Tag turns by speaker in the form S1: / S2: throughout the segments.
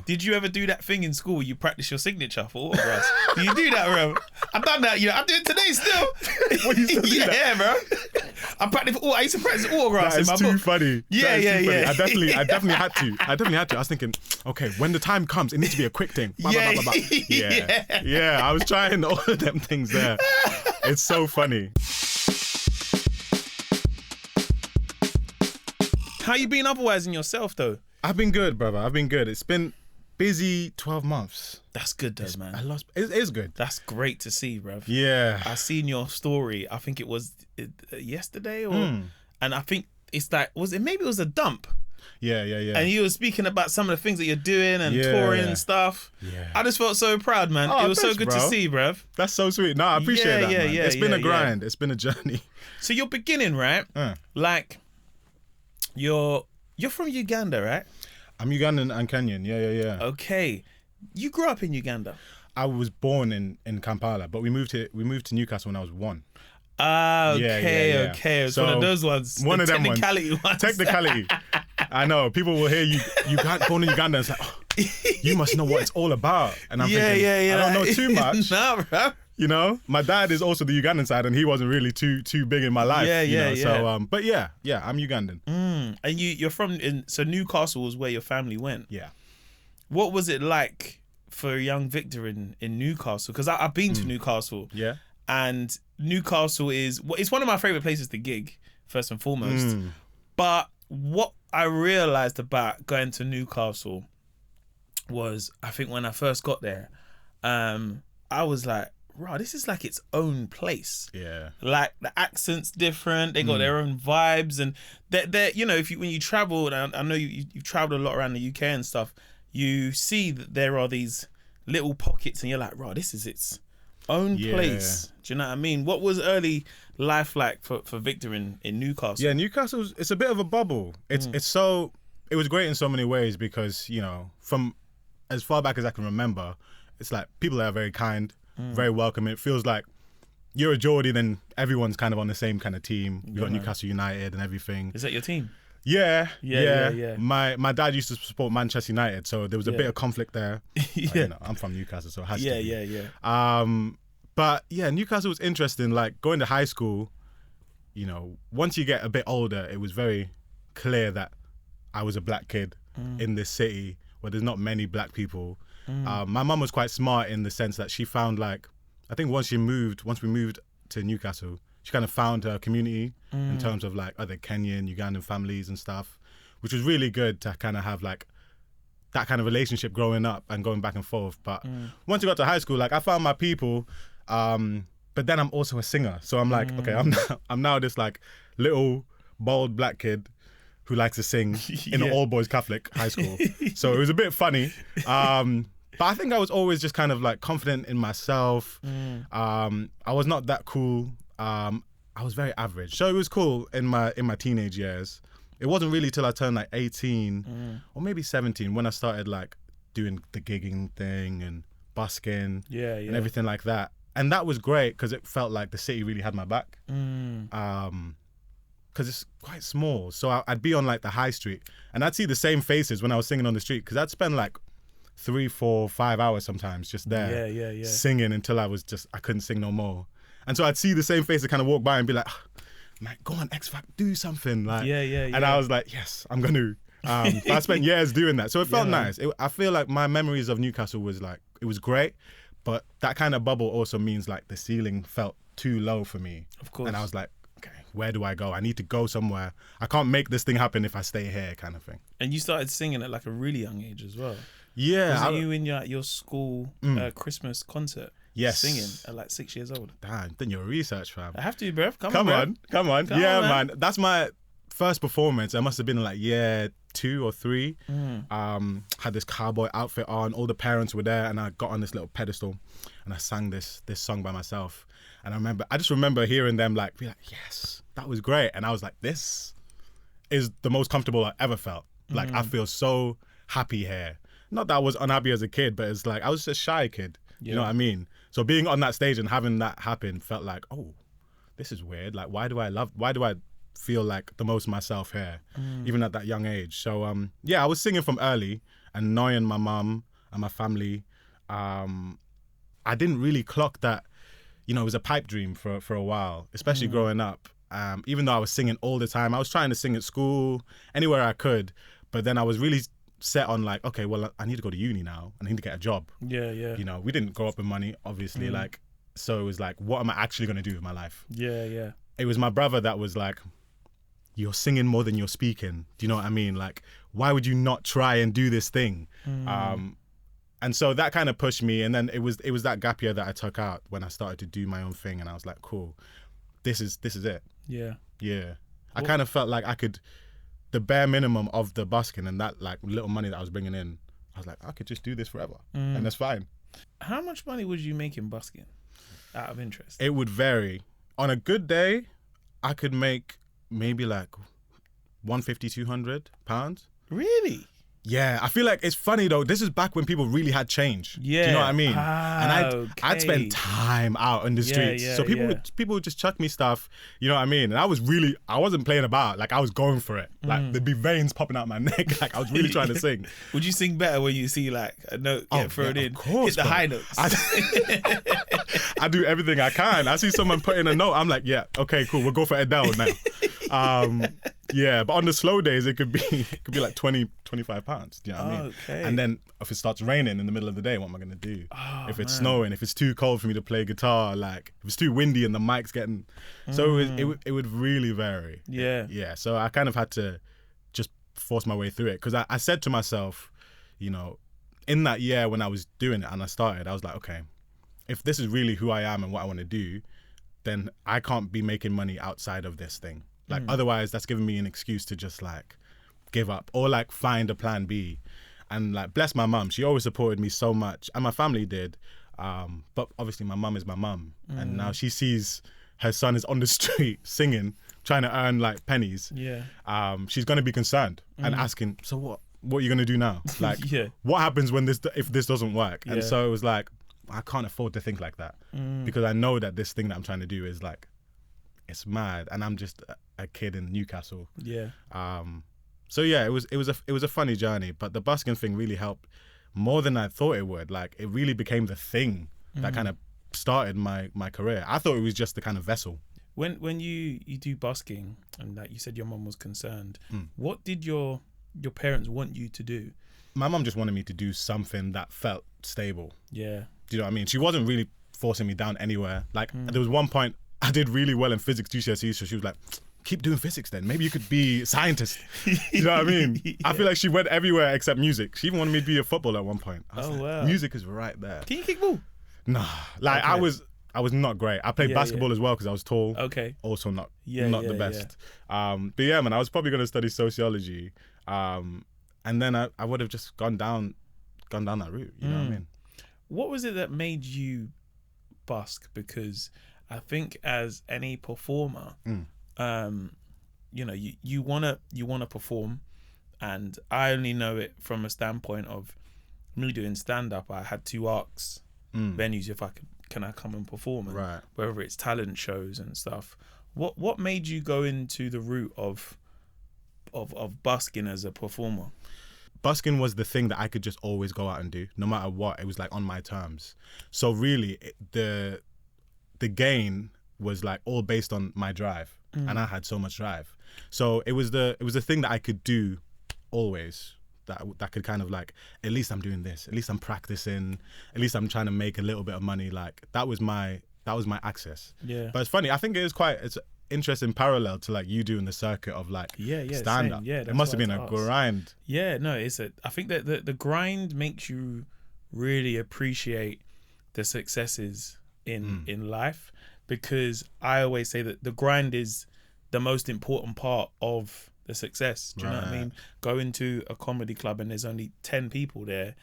S1: Did you ever do that thing in school where you practice your signature for autographs? Do you do that, bro? I've done that, I do it today still.
S2: What, you still do that?
S1: Yeah, bro. I used to practice autographs in my book.
S2: That is too funny.
S1: Yeah.
S2: I definitely had to. I was thinking, okay, when the time comes, it needs to be a quick thing. Yeah. I was trying all of them things there. It's so funny.
S1: How you been otherwise in yourself, though?
S2: I've been good, brother. I've been good. It's been busy 12 months.
S1: That's good, though, man.
S2: It is good.
S1: That's great to see, bruv.
S2: Yeah.
S1: I seen your story. I think it was yesterday, and I think it's like, maybe it was a dump.
S2: Yeah.
S1: And you were speaking about some of the things that you're doing and touring and stuff.
S2: Yeah.
S1: I just felt so proud, man. It was so good to see, bruv.
S2: That's so sweet. No, I appreciate that, man. It's been a grind.
S1: Yeah.
S2: It's been a journey.
S1: So you're beginning, right? Like, you're from Uganda, right?
S2: I'm Ugandan and Kenyan. Yeah.
S1: Okay. You grew up in Uganda?
S2: I was born in Kampala, but we moved to Newcastle when I was 1.
S1: Okay. It's one of those ones.
S2: One of them ones.
S1: Ones.
S2: Technicality. I know. People will hear you born in Uganda and it's like, oh, you must know what it's all about. And I'm thinking, I don't know too much.
S1: Nah, bro.
S2: You know, my dad is also the Ugandan side, and he wasn't really too big in my life. Yeah. So, but yeah, I'm Ugandan.
S1: And you're from so Newcastle was where your family went.
S2: Yeah.
S1: What was it like for young Victor in Newcastle? Because I've been to Newcastle.
S2: Yeah.
S1: And Newcastle it's one of my favorite places to gig, first and foremost. But what I realized about going to Newcastle was, I think when I first got there, I was like, wow, this is like its own place.
S2: Yeah.
S1: Like the accent's different. They got their own vibes, and they're when you travel, and I know you've traveled a lot around the UK and stuff, you see that there are these little pockets, and you're like, wow, this is its own place. Do you know what I mean? What was early life like for Victor in Newcastle?
S2: Yeah, Newcastle, it's a bit of a bubble. It was great in so many ways because, from as far back as I can remember, it's like people are very kind, very welcoming. It feels like you're a Geordie, then everyone's kind of on the same kind of team. You got Newcastle United and everything.
S1: Is that your team?
S2: Yeah. My dad used to support Manchester United, so there was a bit of conflict there. I'm from Newcastle, so it has to be. But yeah, Newcastle was interesting. Like going to high school, once you get a bit older, it was very clear that I was a black kid in this city where there's not many black people. My mum was quite smart in the sense that she found, like, I think once we moved to Newcastle, she kind of found her community in terms of like other Kenyan, Ugandan families and stuff, which was really good to kind of have like that kind of relationship growing up and going back and forth. But once you got to high school, like I found my people, but then I'm also a singer. So I'm like, okay, I'm now this like little bald black kid who likes to sing in an all boys Catholic high school. So it was a bit funny. But I think I was always just kind of like confident in myself. I was not that cool. I was very average. So it was cool in my teenage years. It wasn't really till I turned like 18 or maybe 17 when I started like doing the gigging thing and busking and everything like that. And that was great because it felt like the city really had my back. Because it's quite small. So I'd be on like the high street and I'd see the same faces when I was singing on the street, because I'd spend like 3, 4, 5 hours sometimes just there singing until I couldn't sing no more. And so I'd see the same face that kind of walk by and be like, man, go on, X Factor, do something. Like, And I was like, yes, I'm going to. But I spent years doing that. So it felt nice. I feel like my memories of Newcastle was like, it was great, but that kind of bubble also means like the ceiling felt too low for me.
S1: Of course.
S2: And I was like, okay, where do I go? I need to go somewhere. I can't make this thing happen if I stay here, kind of thing.
S1: And you started singing at like a really young age as well.
S2: Yeah.
S1: Was you in your school Christmas concert?
S2: Yes.
S1: Singing at like 6 years old.
S2: Damn, then your research, fam.
S1: I have to, bruv. Come
S2: on. Yeah,
S1: on,
S2: man. That's my first performance. I must have been in like year 2 or 3. Had this cowboy outfit on. All the parents were there, and I got on this little pedestal, and I sang this song by myself. And I just remember hearing them like be like, yes, that was great. And I was like, this is the most comfortable I ever felt. Like I feel so happy here. Not that I was unhappy as a kid, but it's like I was a shy kid. You know what I mean? So being on that stage and having that happen felt like, oh, this is weird. Like, why do I feel like the most myself here, even at that young age? So, I was singing from early. annoying my mum and my family. I didn't really clock that, you know, it was a pipe dream for a while, especially growing up. Even though I was singing all the time, I was trying to sing at school, anywhere I could. But then I was really set on like, okay, well, I need to go to uni now. I need to get a job.
S1: Yeah, yeah.
S2: You know, we didn't grow up with money, obviously. Like, so it was like, what am I actually going to do with my life?
S1: Yeah, yeah.
S2: It was my brother that was like, you're singing more than you're speaking. Do you know what I mean? Like, why would you not try and do this thing? And so that kind of pushed me. And then it was that gap year that I took out when I started to do my own thing. And I was like, cool, this is it.
S1: Yeah.
S2: Yeah. I kind of felt like I could, the bare minimum of the busking and that like little money that I was bringing in, I was like, I could just do this forever. And that's fine.
S1: How much money was you making busking, out of interest?
S2: It would vary. On a good day, I could make maybe like 150, 200 pounds.
S1: Really?
S2: Yeah, I feel like it's funny though. This is back when people really had change.
S1: Yeah.
S2: Do you know what I mean? And I'd spend time out in the streets. So people would just chuck me stuff. You know what I mean? And I wasn't playing about. Like I was going for it. Like there'd be veins popping out my neck. Like I was really trying to sing.
S1: Would you sing better when you see like a note get thrown in?
S2: Of course,
S1: hit the high notes.
S2: I do everything I can. I see someone put in a note. I'm like, yeah, okay, cool. We'll go for Adele now. Yeah, but on the slow days, it could be like 20, 25 pounds. Do you know what I mean?
S1: Okay.
S2: And then if it starts raining in the middle of the day, what am I going to do? If it's snowing, if it's too cold for me to play guitar, like if it's too windy and the mic's getting... So it would really vary.
S1: Yeah.
S2: Yeah, so I kind of had to just force my way through it. Because I said to myself, you know, in that year when I was doing it and I started, I was like, okay, if this is really who I am and what I want to do, then I can't be making money outside of this thing. Like otherwise that's giving me an excuse to just like give up or like find a plan B. And like bless my mum, she always supported me so much and my family did. But obviously my mum is my mum and now she sees her son is on the street singing, trying to earn like pennies.
S1: Yeah.
S2: She's gonna be concerned and asking, so what are you gonna do now? Like what happens when if this doesn't work? And so it was like, I can't afford to think like that because I know that this thing that I'm trying to do is like, it's mad and I'm just a kid in Newcastle.
S1: Yeah.
S2: So yeah, it was a funny journey, but the busking thing really helped more than I thought it would. Like it really became the thing that kind of started my career. I thought it was just the kind of vessel.
S1: When you do busking and like you said your mum was concerned, what did your parents want you to do?
S2: My mum just wanted me to do something that felt stable.
S1: Yeah.
S2: Do you know what I mean? She wasn't really forcing me down anywhere. Like there was one point I did really well in physics GCSE, so she was like, keep doing physics then. Maybe you could be a scientist. You know what I mean? Yeah. I feel like she went everywhere except music. She even wanted me to be a footballer at one point. I was like, wow. Music is right there.
S1: Can you kick ball?
S2: Nah. Like I was not great. I played basketball as well because I was tall.
S1: Okay.
S2: Also not the best. Yeah. But yeah, man, I was probably going to study sociology. And then I would have just gone down that route. You know what I mean?
S1: What was it that made you busk? Because I think as any performer, you know, you wanna perform, and I only know it from a standpoint of me doing stand up. I had 2 arcs venues. If can I come and perform? And
S2: right.
S1: Whether it's talent shows and stuff. What made you go into the route of busking as a performer?
S2: Busking was the thing that I could just always go out and do, no matter what. It was like on my terms. So really, the gain was like all based on my drive, and I had so much drive. So it was the thing that I could do always. That could kind of like, at least I'm doing this. At least I'm practicing. At least I'm trying to make a little bit of money. Like that was my access.
S1: Yeah.
S2: But it's funny. I think it's interesting parallel to like you doing the circuit of like stand up.
S1: Yeah,
S2: it must have been a grind.
S1: Yeah, no, I think that the grind makes you really appreciate the successes in life, because I always say that the grind is the most important part of the success. Do you know what I mean? Going to a comedy club and there's only 10 people there.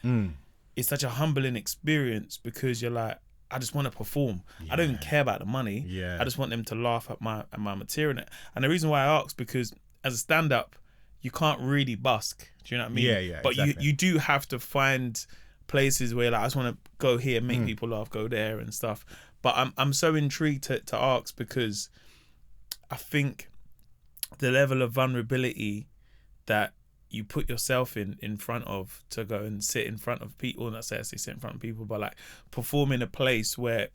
S1: It's such a humbling experience because you're like, I just want to perform. I don't even care about the money. I just want them to laugh at my material. And the reason why I ask, because as a stand-up, you can't really busk. Do you know what I mean?
S2: Yeah.
S1: But
S2: exactly.
S1: you do have to find places where like, I just want to go here, make people laugh, go there and stuff. But I'm so intrigued to ask, because I think the level of vulnerability that you put yourself in front of, to go and sit in front of people, not say sit in front of people, but like perform in a place where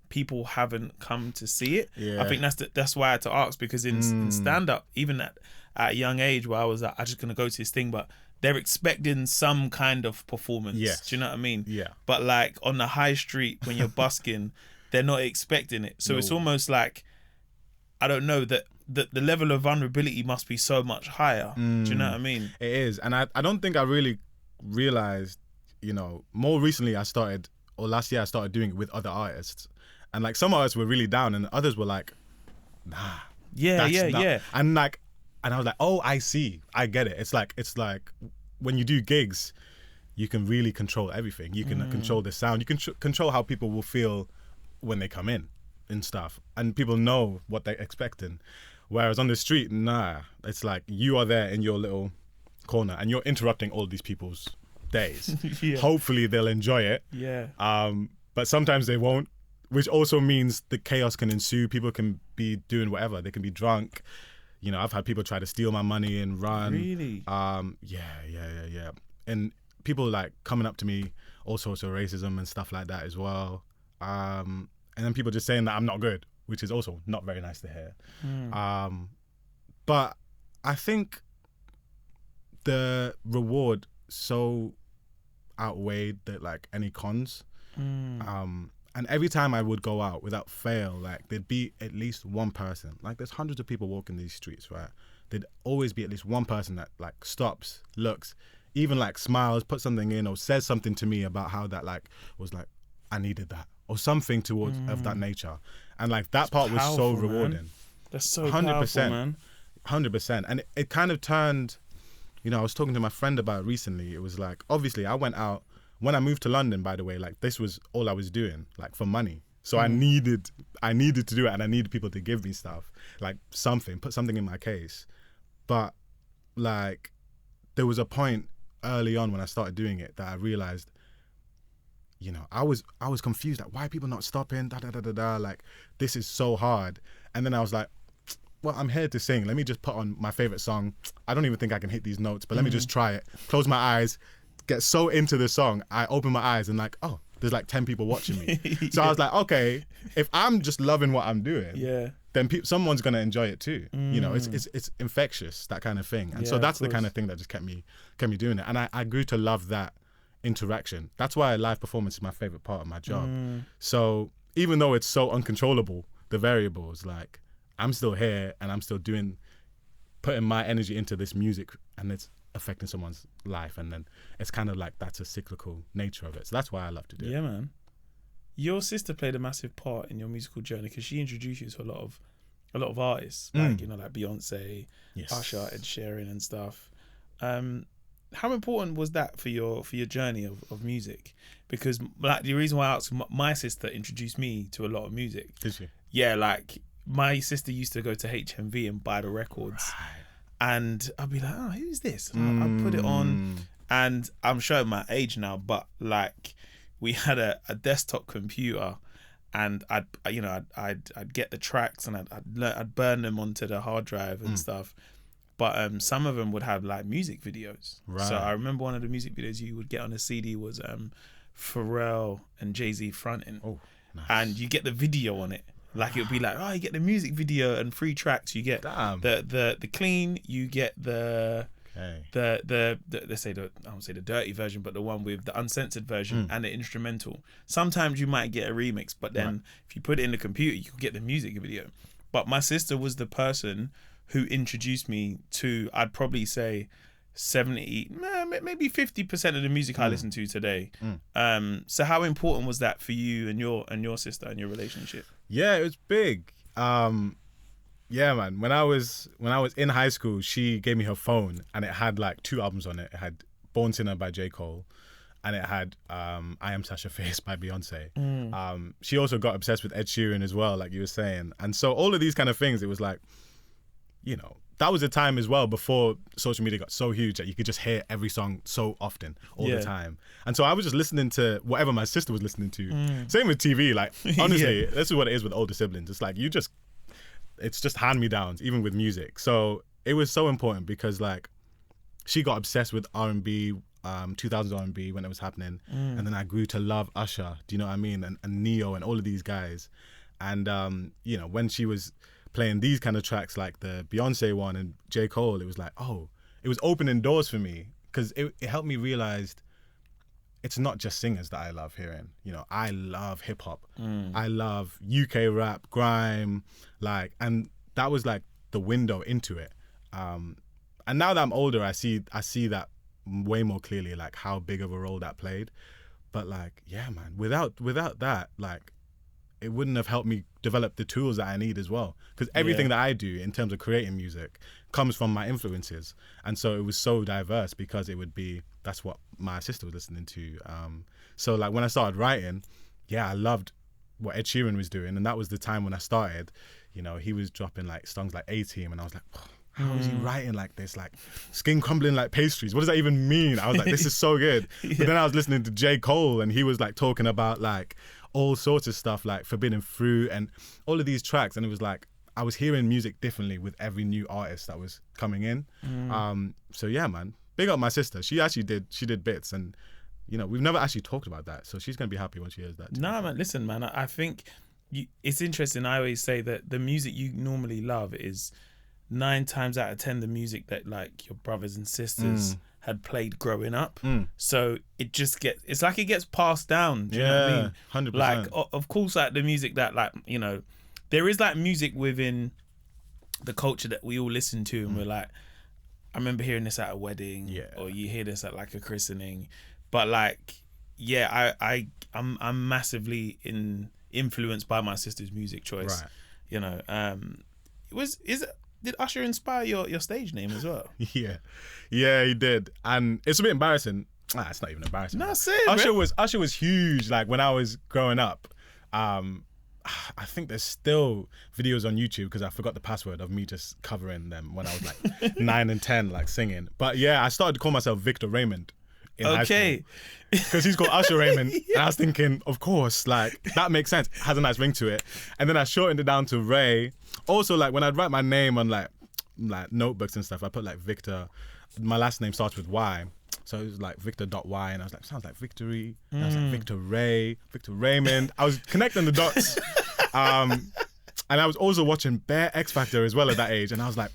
S1: people haven't come to see it. I think that's why I had to ask, because in stand up, even at a young age, where I was like, I'm just gonna go to this thing, but they're expecting some kind of performance.
S2: Yes.
S1: Do you know what I mean?
S2: Yeah.
S1: But like on the high street when you're busking, they're not expecting it. So it's almost like, I don't know, that the level of vulnerability must be so much higher. Do you know what I mean?
S2: It is. And I don't think I really realized, more recently last year I started doing it with other artists. And like some artists were really down and others were like, nah.
S1: Yeah.
S2: And I was like, oh, I see. I get it. It's like when you do gigs, you can really control everything. You can control the sound. You can control how people will feel when they come in and stuff. And people know what they're expecting. Whereas on the street, nah. It's like you are there in your little corner and you're interrupting all these people's days. Hopefully they'll enjoy it.
S1: Yeah.
S2: But sometimes they won't, which also means the chaos can ensue. People can be doing whatever. They can be drunk. I've had people try to steal my money and run.
S1: Really?
S2: Yeah. And people like coming up to me, all sorts of racism and stuff like that as well. And then people just saying that I'm not good, which is also not very nice to hear. But I think the reward so outweighed that like any cons. And every time I would go out, without fail, like there'd be at least one person. Like there's hundreds of people walking these streets, right? There'd always be at least one person that like stops, looks, even like smiles, puts something in, or says something to me about how that like was like, I needed that, or something towards of that nature. And like that part was so rewarding.
S1: Man. That's so 100%, powerful, man.
S2: 100%. And it kind of turned, I was talking to my friend about it recently. It was like, obviously I went out. When I moved to London, by the way, like this was all I was doing, like for money. So I needed to do it, and I needed people to give me stuff, like put something in my case. But like, there was a point early on when I started doing it that I realized, I was confused, like why are people not stopping? Like this is so hard. And then I was like, well, I'm here to sing. Let me just put on my favorite song. I don't even think I can hit these notes, but let me just try it. Close my eyes. Get so into the song, I open my eyes and like, oh, there's like 10 people watching me. So I was like, okay, if I'm just loving what I'm doing, then someone's gonna enjoy it too. It's infectious, that kind of thing. And so that's the kind of thing that just kept me doing it. And I grew to love that interaction. That's why live performance is my favorite part of my job. So even though it's so uncontrollable, the variables, like I'm still here and I'm still putting my energy into this music, and it's affecting someone's life, and then it's kind of like that's a cyclical nature of it. So that's why I love to do it.
S1: Yeah, man. Your sister played a massive part in your musical journey because she introduced you to a lot of artists, like like Beyonce, Usher, Ed Sheeran, and stuff. How important was that for your journey of music? Because like the reason why I asked, my sister introduced me to a lot of music.
S2: Did she?
S1: Yeah, like my sister used to go to HMV and buy the records. Right. And I'd be like, oh, who's this? I'd put it on, and I'm showing my age now, but like we had a desktop computer, and I'd get the tracks and I'd burn them onto the hard drive and stuff. But some of them would have like music videos. Right. So I remember one of the music videos you would get on a CD was Pharrell and Jay-Z fronting. Oh, nice. And you get the video on it. Like it would be like, oh, you get the music video and 3 tracks. You get the clean. You get the let's say I won't say the dirty version, but the one with the uncensored version and the instrumental. Sometimes you might get a remix, but then if you put it in the computer, you could get the music video. But my sister was the person who introduced me to, I'd probably say 70, maybe 50% of the music I listen to today. So how important was that for you and your sister and your relationship?
S2: Yeah, it was big. Yeah, man. When I was in high school, she gave me her phone and it had like 2 albums on it. It had Born Sinner by J. Cole, and it had I Am Sasha Fierce by Beyonce. She also got obsessed with Ed Sheeran as well, like you were saying. And so all of these kind of things, it was like, that was a time as well before social media got so huge that you could just hear every song so often, all the time. And so I was just listening to whatever my sister was listening to. Same with TV. Like, honestly, this is what it is with older siblings. It's like, it's just hand-me-downs, even with music. So it was so important because, like, she got obsessed with R&B, 2000s R&B when it was happening, and then I grew to love Usher. Do you know what I mean? And Neo and all of these guys, and you know, when she was playing these kind of tracks like the Beyonce one and J. Cole, it was like, oh, it was opening doors for me, because it helped me realize it's not just singers that I love hearing. You know, I love hip hop. I love UK rap, grime, like, and that was like the window into it. And now that I'm older, I see that way more clearly, like how big of a role that played. But like, yeah, man, without that, like, it wouldn't have helped me develop the tools that I need as well. Because everything that I do in terms of creating music comes from my influences. And so it was so diverse, because that's what my sister was listening to. So like when I started writing, yeah, I loved what Ed Sheeran was doing. And that was the time when I started, you know, he was dropping like songs like A-Team, and I was like, oh, how is he writing like this? Like skin crumbling like pastries. What does that even mean? I was like, this is so good. But then I was listening to J. Cole, and he was like talking about like all sorts of stuff like Forbidden Fruit and all of these tracks. And it was like, I was hearing music differently with every new artist that was coming in. So yeah, man, big up my sister. She did bits, and you know, we've never actually talked about that. So she's going to be happy when she hears that.
S1: Nah, man, listen, man, I think it's interesting. I always say that the music you normally love is 9 times out of 10 the music that like your brothers and sisters had played growing up. So it just gets passed down. Do you know what I mean?
S2: 100%.
S1: Like, of course, like the music that, like, you know, there is like music within the culture that we all listen to, and we're like, I remember hearing this at a wedding, or you hear this at like a christening. But like, yeah, I'm massively influenced by my sister's music choice. Right. You know, did Usher inspire your stage name as well? Yeah,
S2: he did, and it's a bit embarrassing. It's not even embarrassing.
S1: No, say it,
S2: Usher was huge. Like when I was growing up, I think there's still videos on YouTube, because I forgot the password, of me just covering them when I was like 9 and 10, like singing. But yeah, I started to call myself Victor Raymond in high school, because he's called Usher Raymond, and I was thinking, of course, like that makes sense. It has a nice ring to it. And then I shortened it down to Ray. Also, like when I'd write my name on like notebooks and stuff, I put like Victor. My last name starts with Y. So it was like Victor.Y, and I was like, sounds like victory. And I was like, Victor Ray, Victor Raymond. I was connecting the dots. And I was also watching Bare X Factor as well at that age. And I was like,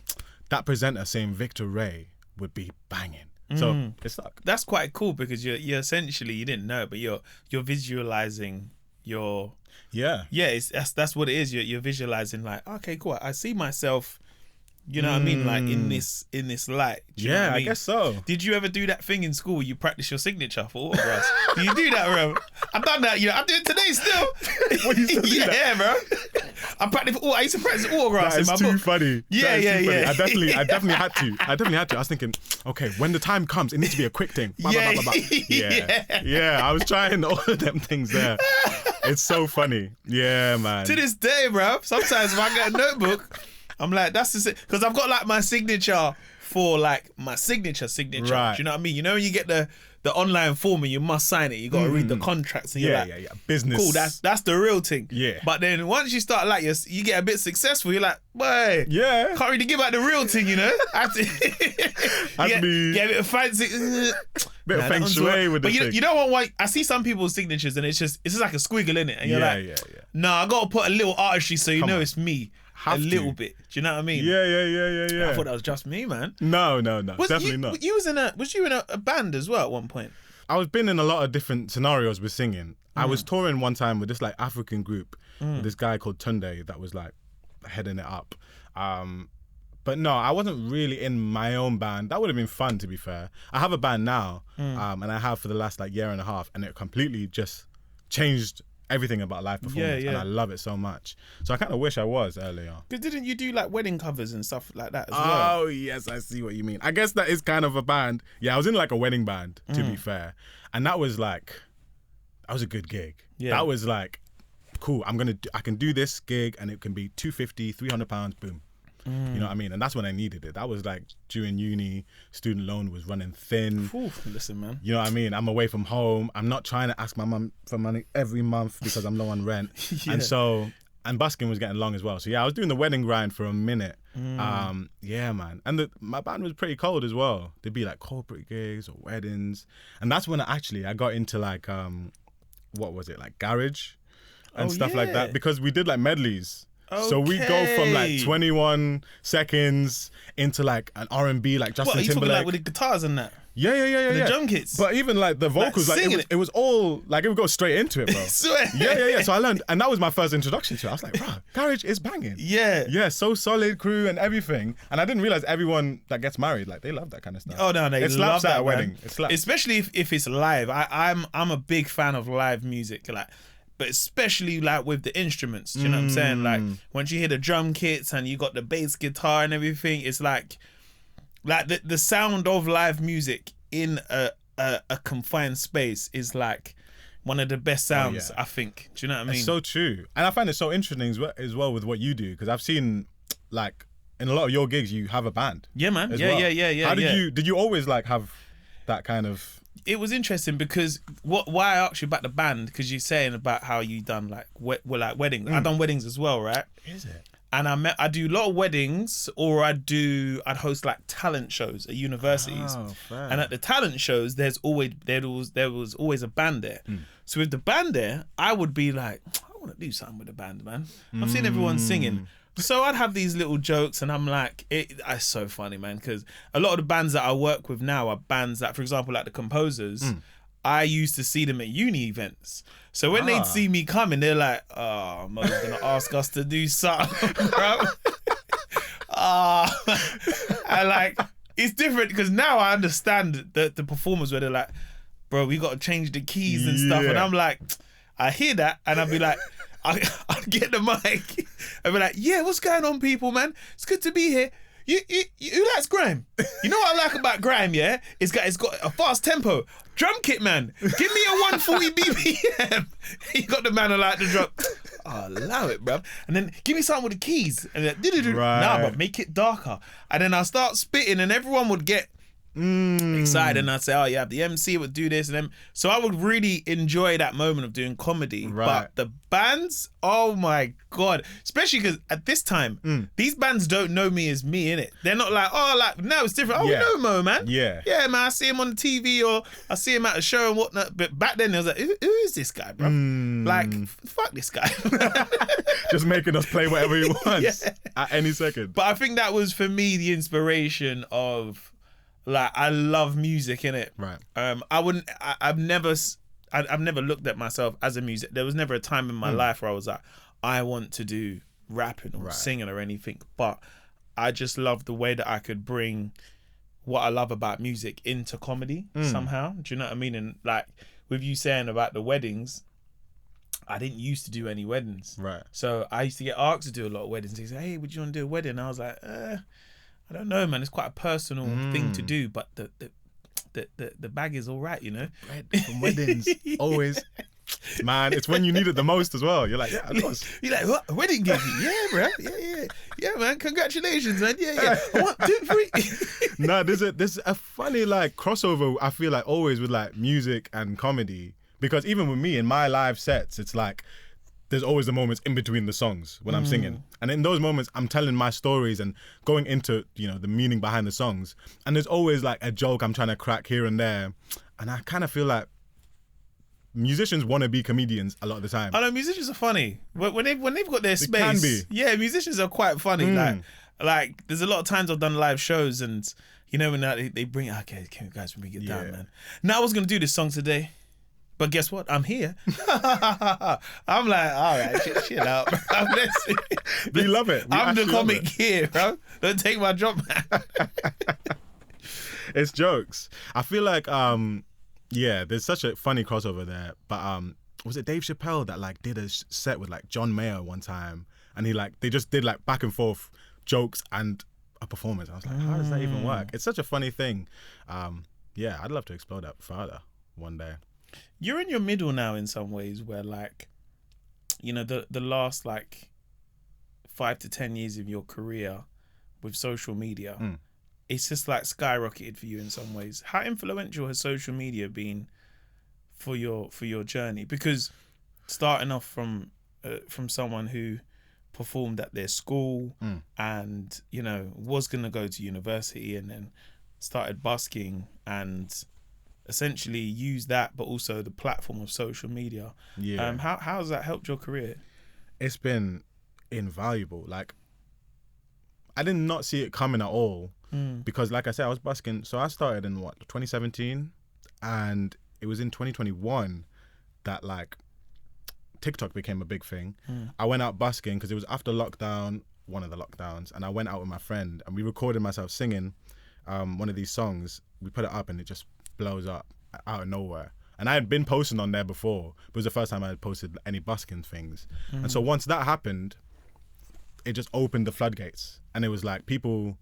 S2: that presenter saying Victor Ray would be banging. So it stuck.
S1: That's quite cool, because you're essentially, you didn't know, but you're visualizing your... that's what it is. You're visualizing like, okay, cool. I see myself, you know what I mean, like in this light. Do you know what I mean?
S2: I guess so.
S1: Did you ever do that thing in school where you practice your signature for autographs? Do you do that, bro? I've done that. You know, I do it today still.
S2: What, you still do that?
S1: Yeah, bro. I used to practice autographs in my book.
S2: That is too funny.
S1: Yeah.
S2: I definitely had to. I was thinking, okay, when the time comes, it needs to be a quick thing. Yeah. I was trying all of them things there. It's so funny. Yeah, man.
S1: To this day, bro. Sometimes if I get a notebook, I'm like, that's the because I've got like my signature for like my signature. Right. Do you know what I mean? You know when you get the online form and you must sign it, you got to read the contracts, and you're like,
S2: business.
S1: Cool, that's the real thing.
S2: Yeah.
S1: But then once you start like you get a bit successful, you're like, boy, can't really give out the real thing, you know. Get a bit of fancy.
S2: Bit of feng shui with the thing.
S1: You don't want why I see some people's signatures and it's just like a squiggle in it, and you're like, no, I got to put a little artistry so you know it's me. Little bit. Do you know what I mean?
S2: Yeah.
S1: I thought that was just me, man.
S2: No. Definitely not.
S1: Was you in a band as well at one point?
S2: I was been in a lot of different scenarios with singing. I was touring one time with this like African group, with this guy called Tunde that was like heading it up. But no, I wasn't really in my own band. That would have been fun, to be fair. I have a band now, and I have for the last like year and a half, and it completely just changed everything about live performance, and I love it so much. So I kind of wish I was earlier.
S1: Because didn't you do like wedding covers and stuff like that as well?
S2: Oh yes, I see what you mean. I guess that is kind of a band. Yeah, I was in like a wedding band, to be fair, and that was a good gig. Yeah. That was like, cool. I can do this gig, and it can be £250, £300. Boom. You know what I mean? And that's when I needed it. That was like during uni, student loan was running thin.
S1: Listen, man.
S2: You know what I mean? I'm away from home. I'm not trying to ask my mum for money every month because I'm low on rent. And so and busking was getting long as well. So yeah, I was doing the wedding grind for a minute. Yeah, man. And my band was pretty cold as well. There'd be like corporate gigs or weddings. And that's when I got into like, what was it? Like garage and stuff like that. Because we did like medleys. Okay. So we go from like 21 seconds into like an R&B, like Justin Timberlake. What, are you talking like with the
S1: guitars and that?
S2: Yeah.
S1: The drum kits.
S2: But even like the vocals, like it was all like it would go straight into it, bro.
S1: Swear.
S2: Yeah. So I learned, and that was my first introduction to it. I was like, bro, garage is banging.
S1: Yeah,
S2: so solid crew and everything. And I didn't realize everyone that gets married, like they love that kind of stuff.
S1: Oh no, they love that
S2: at a wedding. It slaps.
S1: Especially if it's live. I'm a big fan of live music, like. But especially like with the instruments, do you know what I'm saying? Like once you hear the drum kits and you got the bass guitar and everything, it's like the sound of live music in a confined space is like one of the best sounds, I think. Do you know what I mean?
S2: It's so true. And I find it so interesting as well with what you do, because I've seen like in a lot of your gigs you have a band.
S1: Yeah, man.
S2: Yeah. How did you always like have that kind of...
S1: It was interesting because why I asked you about the band, because you're saying about how you done like weddings. I've done weddings as well, right?
S2: Is it?
S1: And I do a lot of weddings, or I'd host like talent shows at universities.
S2: Oh, fair.
S1: And at the talent shows, there was always a band there. So with the band there, I would be like, I want to do something with the band, man. I've seen everyone singing. So I'd have these little jokes, and I'm like, it's so funny, man, because a lot of the bands that I work with now are bands that, for example, like the Composers, I used to see them at uni events. So when they'd see me coming, they're like, oh, Mo's going to ask us to do something, bro. And like, it's different because now I understand the performers where they're like, bro, we got to change the keys and stuff. And I'm like, I hear that, and I'd be like, I'd get the mic and be like, yeah, what's going on, people, man? It's good to be here. You who likes grime? You know what I like about grime, yeah? It's got a fast tempo. Drum kit, man. Give me a 140 BPM. You got the man who like the drum. Oh, allow it, bruv. And then give me something with the keys. And then, nah, but make it darker. And then I start spitting, and everyone would get excited, and I'd say, oh yeah, the MC would do this, and then so I would really enjoy that moment of doing comedy. But the bands, oh my god, especially because at this time these bands don't know me as me, innit? They're not like, oh, like now it's different. Oh, we know Mo, man. Yeah, man, I see him on the TV or I see him at a show and whatnot. But back then I was like, who is this guy, bro? Like, fuck this guy.
S2: Just making us play whatever he wants at any second.
S1: But I think that was for me the inspiration of, like, I love music, innit?
S2: Right.
S1: I've never looked at myself as a music. There was never a time in my life where I was like, I want to do rapping or singing or anything. But I just love the way that I could bring what I love about music into comedy somehow. Do you know what I mean? And like with you saying about the weddings, I didn't used to do any weddings. Right. So I used to get asked to do a lot of weddings. They say, hey, would you want to do a wedding? And I was like, I don't know, man. It's quite a personal thing to do, but the bag is all right, you know.
S2: Bread from weddings, always. Man, it's when you need it the most as well. You're like, yeah, of course.
S1: You're like, what? A wedding gig? Yeah, bro. Yeah, man. Congratulations, man. Yeah. I want 2, 3.
S2: No, there's a funny like crossover. I feel like always with like music and comedy, because even with me in my live sets, it's like, there's always the moments in between the songs when I'm singing. And in those moments, I'm telling my stories and going into, you know, the meaning behind the songs. And there's always like a joke I'm trying to crack here and there. And I kind of feel like musicians want to be comedians a lot of the time.
S1: I know musicians are funny. When they've got their space.
S2: They can be.
S1: Yeah, musicians are quite funny. Like there's a lot of times I've done live shows and, you know, when they bring, okay, can you guys bring it down, man. Now I was going to do this song today. But guess what? I'm here. I'm like, all right, chill out.
S2: We love it.
S1: I'm the comic here, bro. Don't take my job, man.
S2: It's jokes. I feel like, there's such a funny crossover there. But was it Dave Chappelle that like did a set with like John Mayer one time, and they just did like back and forth jokes and a performance. I was like, how does that even work? It's such a funny thing. I'd love to explore that further one day.
S1: You're in your middle now in some ways where like, you know, the last like 5 to 10 years of your career with social media, it's just like skyrocketed for you in some ways. How influential has social media been for your journey? Because starting off from someone who performed at their school and, you know, was going to go to university and then started busking and essentially used that, but also the platform of social media. Yeah. How has that helped your career?
S2: It's been invaluable. Like, I did not see it coming at all because, like I said, I was busking. So I started in 2017, and it was in 2021 that like TikTok became a big thing. I went out busking because it was after lockdown, one of the lockdowns, and I went out with my friend and we recorded myself singing one of these songs. We put it up and it just blows up out of nowhere. And I had been posting on there before, but it was the first time I had posted any busking things. And so once that happened, it just opened the floodgates, and it was like people,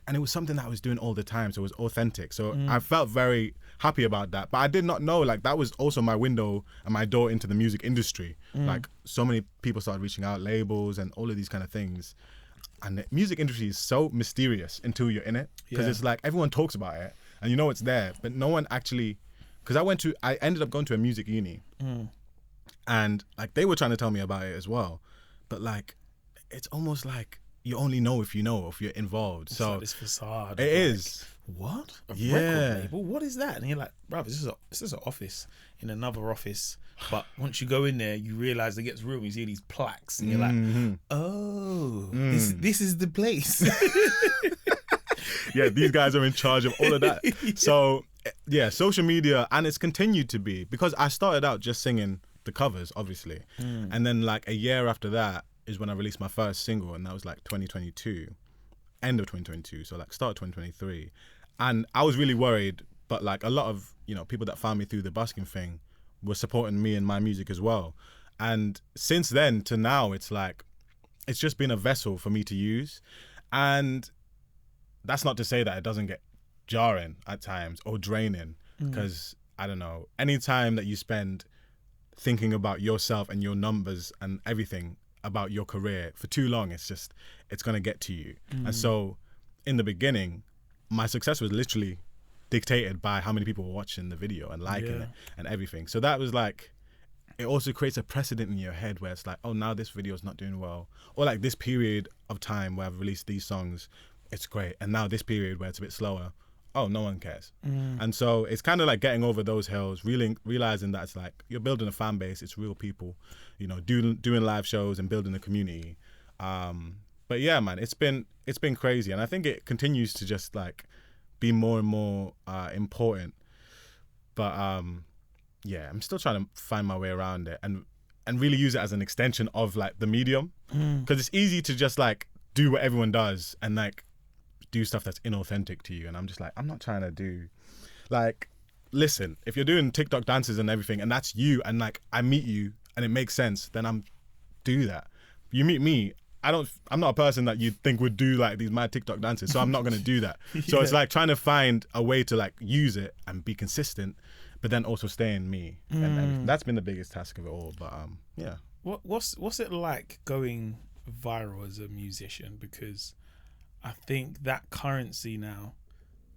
S2: and it was something that I was doing all the time, so it was authentic. So I felt very happy about that, but I did not know like that was also my window and my door into the music industry. Like so many people started reaching out, labels and all of these kind of things. And the music industry is so mysterious until you're in it, because it's like everyone talks about it and you know it's there, but no one actually, because I ended up going to a music uni and like they were trying to tell me about it as well, but like it's almost like you only know if you're involved. It's so like
S1: this facade.
S2: It is.
S1: What? A record label? What is that? And you're like, bro, this is an office in another office. But once you go in there, you realize it gets real. You see these plaques, and you're like, oh, this is the place.
S2: Yeah, these guys are in charge of all of that. So yeah, social media, and it's continued to be, because I started out just singing the covers, obviously, and then like a year after that is when I released my first single, and that was like 2022, end of 2022, so like start of 2023. And I was really worried, but like a lot of, you know, people that found me through the busking thing were supporting me and my music as well. And since then to now, it's like, it's just been a vessel for me to use. And that's not to say that it doesn't get jarring at times or draining, because I don't know, any time that you spend thinking about yourself and your numbers and everything about your career for too long, it's going to get to you. And so in the beginning, my success was literally dictated by how many people were watching the video and liking it and everything. So that was like, it also creates a precedent in your head where it's like, oh, now this video is not doing well, or like this period of time where I've released these songs, it's great, and now this period where it's a bit slower, oh, no one cares. And so it's kind of like getting over those hills, realizing that it's like you're building a fan base, it's real people, you know, doing live shows and building a community. But yeah, man, it's been crazy, and I think it continues to just like be more and more important. But yeah, I'm still trying to find my way around it and really use it as an extension of like the medium, because it's easy to just like do what everyone does and like do stuff that's inauthentic to you. And I'm just like, I'm not trying to do, like, listen, if you're doing TikTok dances and everything and that's you, and like I meet you and it makes sense, then do that. You meet me, I'm not a person that you'd think would do like these mad TikTok dances, so I'm not going to do that. So it's like trying to find a way to like use it and be consistent, but then also stay in me. And that's been the biggest task of it all. But yeah.
S1: What's it like going viral as a musician? Because I think that currency now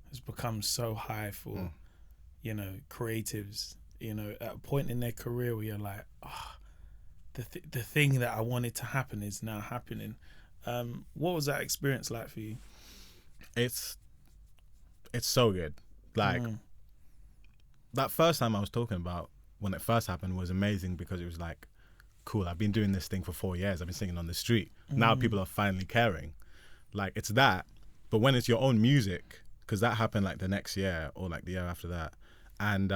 S1: has become so high for, you know, creatives, you know, at a point in their career where you're like, the thing that I wanted to happen is now happening. What was that experience like for you?
S2: It's so good. Like that first time I was talking about when it first happened was amazing, because it was like, cool, I've been doing this thing for 4 years. I've been singing on the street. Now people are finally caring. Like it's that, but when it's your own music, because that happened like the next year or like the year after that, and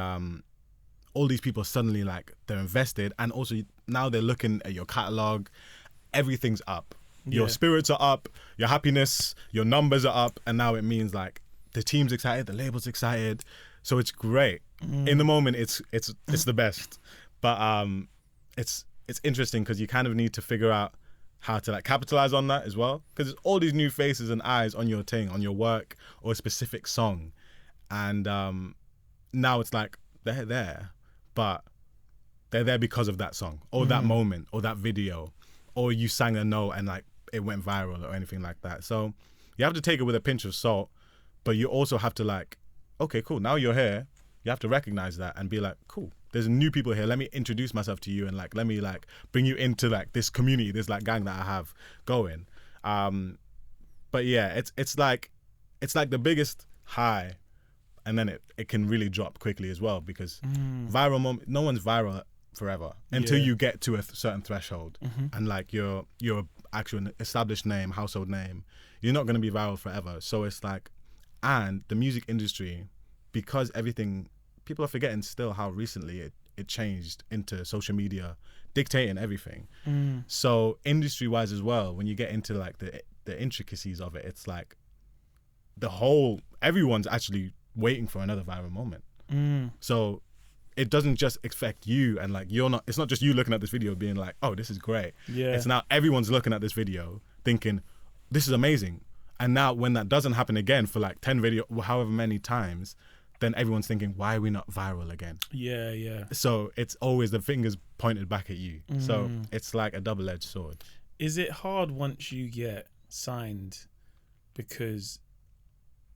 S2: all these people suddenly like they're invested, and also now they're looking at your catalog, everything's up, your spirits are up, your happiness, your numbers are up, and now it means like the team's excited, the label's excited, so it's great. In the moment, it's the best, but it's interesting because you kind of need to figure out how to like capitalize on that as well, because there's all these new faces and eyes on your thing, on your work or a specific song, and now it's like they're there, but they're there because of that song or that moment or that video, or you sang a note and like it went viral or anything like that. So you have to take it with a pinch of salt, but you also have to like, okay, cool, now you're here, you have to recognize that and be like, cool, there's new people here. Let me introduce myself to you and like let me like bring you into like this community, this like gang that I have going. But yeah, it's like the biggest high, and then it can really drop quickly as well, because viral moment. No one's viral forever until you get to a certain threshold, and like your actual established name, household name, you're not going to be viral forever. So it's like, and the music industry, because everything, people are forgetting still how recently it changed into social media dictating everything. So industry wise as well, when you get into like the intricacies of it, it's like everyone's actually waiting for another viral moment. So it doesn't just affect you, and like it's not just you looking at this video being like, oh, this is great. It's now everyone's looking at this video thinking, this is amazing. And now when that doesn't happen again for like 10 video, however many times, then everyone's thinking, why are we not viral again? So it's always the fingers pointed back at you. So it's like a double-edged sword.
S1: Is it hard once you get signed? Because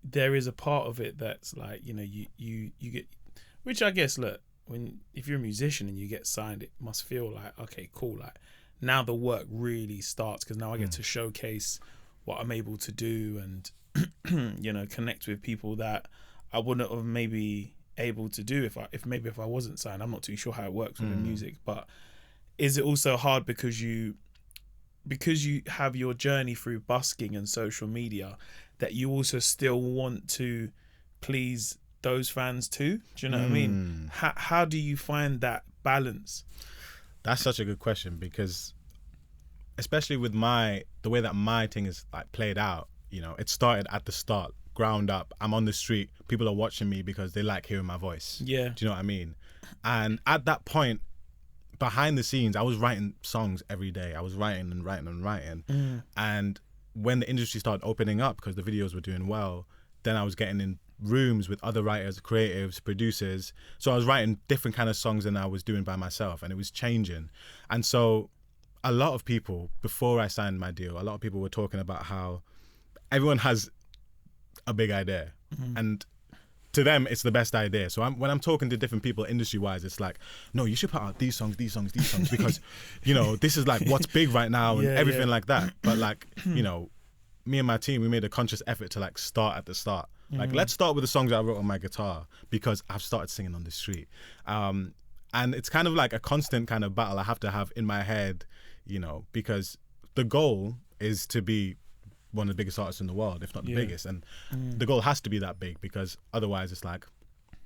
S1: there is a part of it that's like, you know, you get, which I guess, look, if you're a musician and you get signed, it must feel like, okay, cool, like now the work really starts, because now I get to showcase what I'm able to do and you know, connect with people that I wouldn't have maybe able to do if I wasn't signed. I'm not too sure how it works with the music, but is it also hard because you have your journey through busking and social media, that you also still want to please those fans too? Do you know what I mean? How do you find that balance?
S2: That's such a good question, because especially with the way that my thing is like played out, you know, it started at the start, ground up. I'm on the street, people are watching me because they like hearing my voice. Do you know what I mean? And at that point, behind the scenes, I was writing songs every day. I was writing and writing and writing. And when the industry started opening up, because the videos were doing well, then I was getting in rooms with other writers, creatives, producers. So I was writing different kind of songs than I was doing by myself, and it was changing. And so a lot of people, before I signed my deal, a lot of people were talking about how everyone has a big idea, and to them it's the best idea. So when I'm talking to different people industry wise, it's like, no, you should put out these songs because you know, this is like what's big right now and everything like that. But like, you know, me and my team, we made a conscious effort to like start at the start. Like, let's start with the songs that I wrote on my guitar, because I've started singing on the street. And it's kind of like a constant kind of battle I have to have in my head, you know, because the goal is to be one of the biggest artists in the world, if not the biggest. And the goal has to be that big, because otherwise it's like,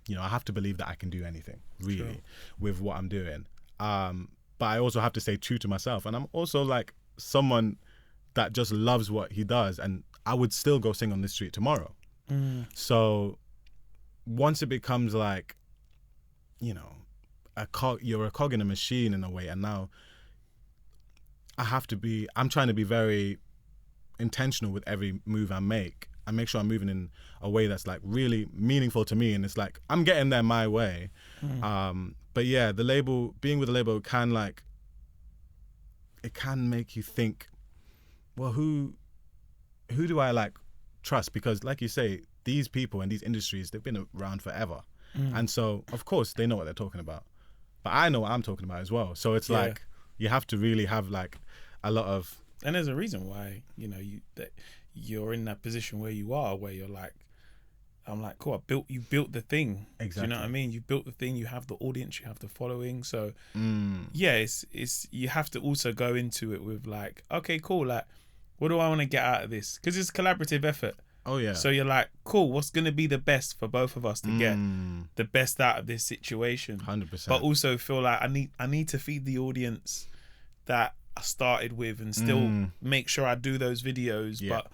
S2: you know, I have to believe that I can do anything really with what I'm doing. But I also have to stay true to myself. And I'm also like someone that just loves what he does, and I would still go sing on the street tomorrow. So once it becomes like, you know, you're a cog in a machine in a way, and now I'm trying to be very intentional with every move I make, and make sure I'm moving in a way that's like really meaningful to me, and it's like I'm getting there my way. But yeah, being with the label can make you think, well, who do I like trust? Because like you say, these people in these industries, they've been around forever. And so of course they know what they're talking about, but I know what I'm talking about as well. So it's like, you have to really have like a lot of,
S1: and there's a reason why, you know, you're in that position where you are, where you're like, I'm like, cool, you built the thing. Exactly. Do you know what I mean? You built the thing, you have the audience, you have the following. So yeah, it's you have to also go into it with like, okay, cool, like, what do I want to get out of this? Because it's a collaborative effort.
S2: Oh yeah.
S1: So you're like, cool, what's going to be the best for both of us to get the best out of this situation?
S2: 100%.
S1: But also feel like I need to feed the audience that I started with, and still make sure I do those videos. But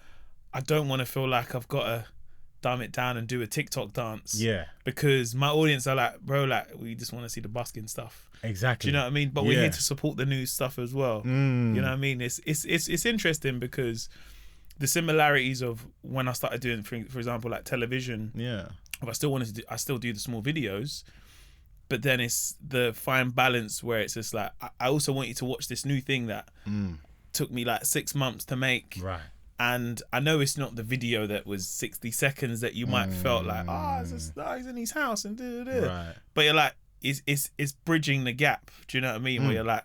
S1: I don't want to feel like I've got to dumb it down and do a TikTok dance. Yeah. Because my audience are like, bro, like, we just want to see the busking stuff.
S2: Exactly.
S1: Do you know what I mean? But we're here to support the new stuff as well. You know what I mean? It's interesting, because the similarities of when I started doing, for example, like television. Yeah. I still wanted to I still do the small videos, but then it's the fine balance where it's just like, I also want you to watch this new thing that took me like 6 months to make. Right. And I know it's not the video that was 60 seconds that you might felt like, he's in his house and da-da-da. Right. But you're like, it's bridging the gap. Do you know what I mean? Where you're like,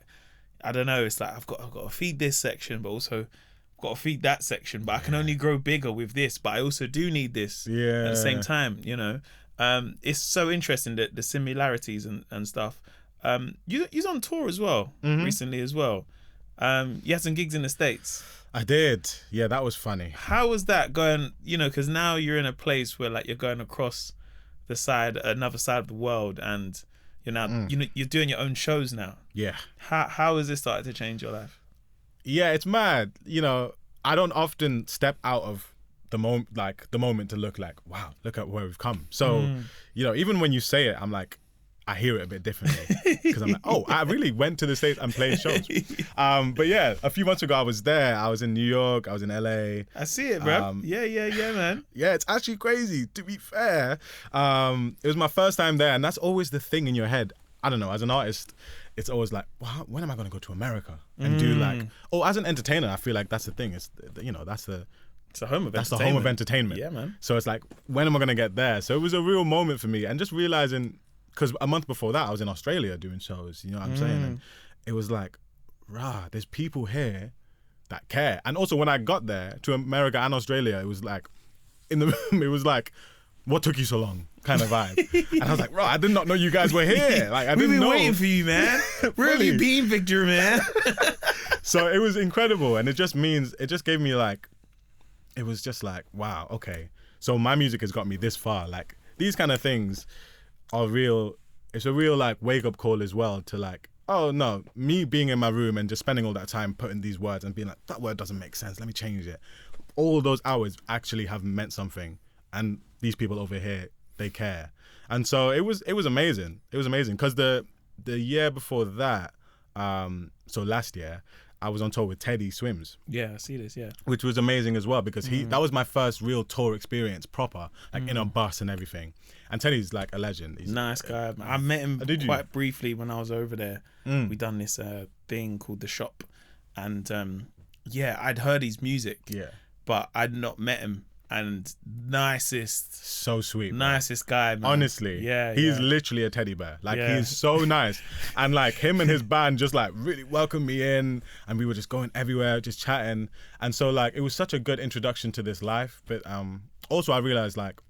S1: I don't know. It's like I've got to feed this section, but also I've got to feed that section. But I can only grow bigger with this. But I also do need this at the same time. You know, it's so interesting that the similarities and stuff. You're on tour as well recently as well. You had some gigs in the States.
S2: I did. Yeah, that was funny.
S1: How was that going? You know, because now you're in a place where like you're going across another side of the world, and you're now you're doing your own shows now.
S2: Yeah.
S1: How has this started to change your life?
S2: Yeah, it's mad. You know, I don't often step out of the moment to look like, wow, look at where we've come. So, you know, even when you say it, I'm like, I hear it a bit differently because I'm like, oh, I really went to the States and played shows. But yeah, a few months ago I was there. I was in New York. I was in LA.
S1: I see it, bro. Yeah, man.
S2: Yeah, it's actually crazy. To be fair, it was my first time there, and that's always the thing in your head. I don't know. As an artist, it's always like, well, when am I going to go to America and do like? Oh, as an entertainer, I feel like that's the thing. It's that's the.
S1: It's the home of entertainment.
S2: That's the home of entertainment.
S1: Yeah, man.
S2: So it's like, when am I going to get there? So it was a real moment for me, and just realizing. Because a month before that, I was in Australia doing shows, you know what I'm saying? And it was like, there's people here that care. And also when I got there to America and Australia, it was like, it was like, what took you so long kind of vibe. And I was like, I did not know you guys were here. Like,
S1: We've been waiting for you, man. Where have you been, Victor, man?
S2: So it was incredible. And it just gave me like, it was just like, wow, okay. So my music has got me this far. Like, these kind of things are real. It's a real like wake up call as well to like, oh no, me being in my room and just spending all that time putting these words and being like, that word doesn't make sense, let me change it. All those hours actually have meant something, and these people over here, they care. And so it was amazing. It was amazing because the year before that, so last year, I was on tour with Teddy Swims.
S1: Yeah, I see this, yeah.
S2: Which was amazing as well because that was my first real tour experience proper, like in a bus and everything. And Teddy's like a legend. He's
S1: nice guy. I met him quite briefly when I was over there. We done this thing called The Shop. And I'd heard his music.
S2: Yeah.
S1: But I'd not met him. And nicest.
S2: So sweet.
S1: Nicest guy, man.
S2: Honestly.
S1: Yeah.
S2: He's literally a teddy bear. Like, he's so nice. And like him and his band just like really welcomed me in, and we were just going everywhere, just chatting. And so like, it was such a good introduction to this life. But also I realized like,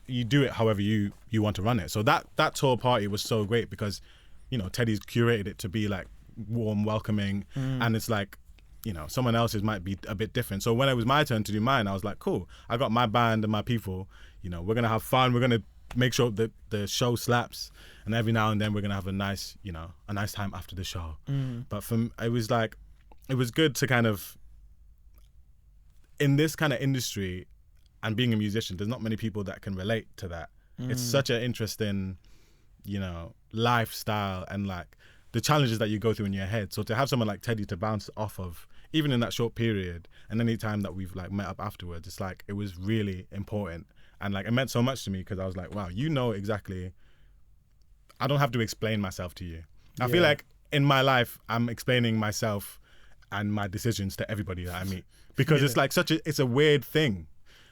S2: you do it however you want to run it. So that tour party was so great because, you know, Teddy's curated it to be like warm, welcoming. And it's like, you know, someone else's might be a bit different. So when it was my turn to do mine, I was like, cool, I got my band and my people, you know, we're going to have fun. We're going to make sure that the show slaps. And every now and then we're going to have a nice time after the show. But it was like, it was good to kind of, in this kind of industry and being a musician, there's not many people that can relate to that. It's such an interesting, you know, lifestyle and like the challenges that you go through in your head. So to have someone like Teddy to bounce off of, even in that short period, and any time that we've like met up afterwards, it's like, it was really important. And like, it meant so much to me because I was like, wow, you know exactly, I don't have to explain myself to you. I feel like in my life, I'm explaining myself and my decisions to everybody that I meet because it's like it's a weird thing,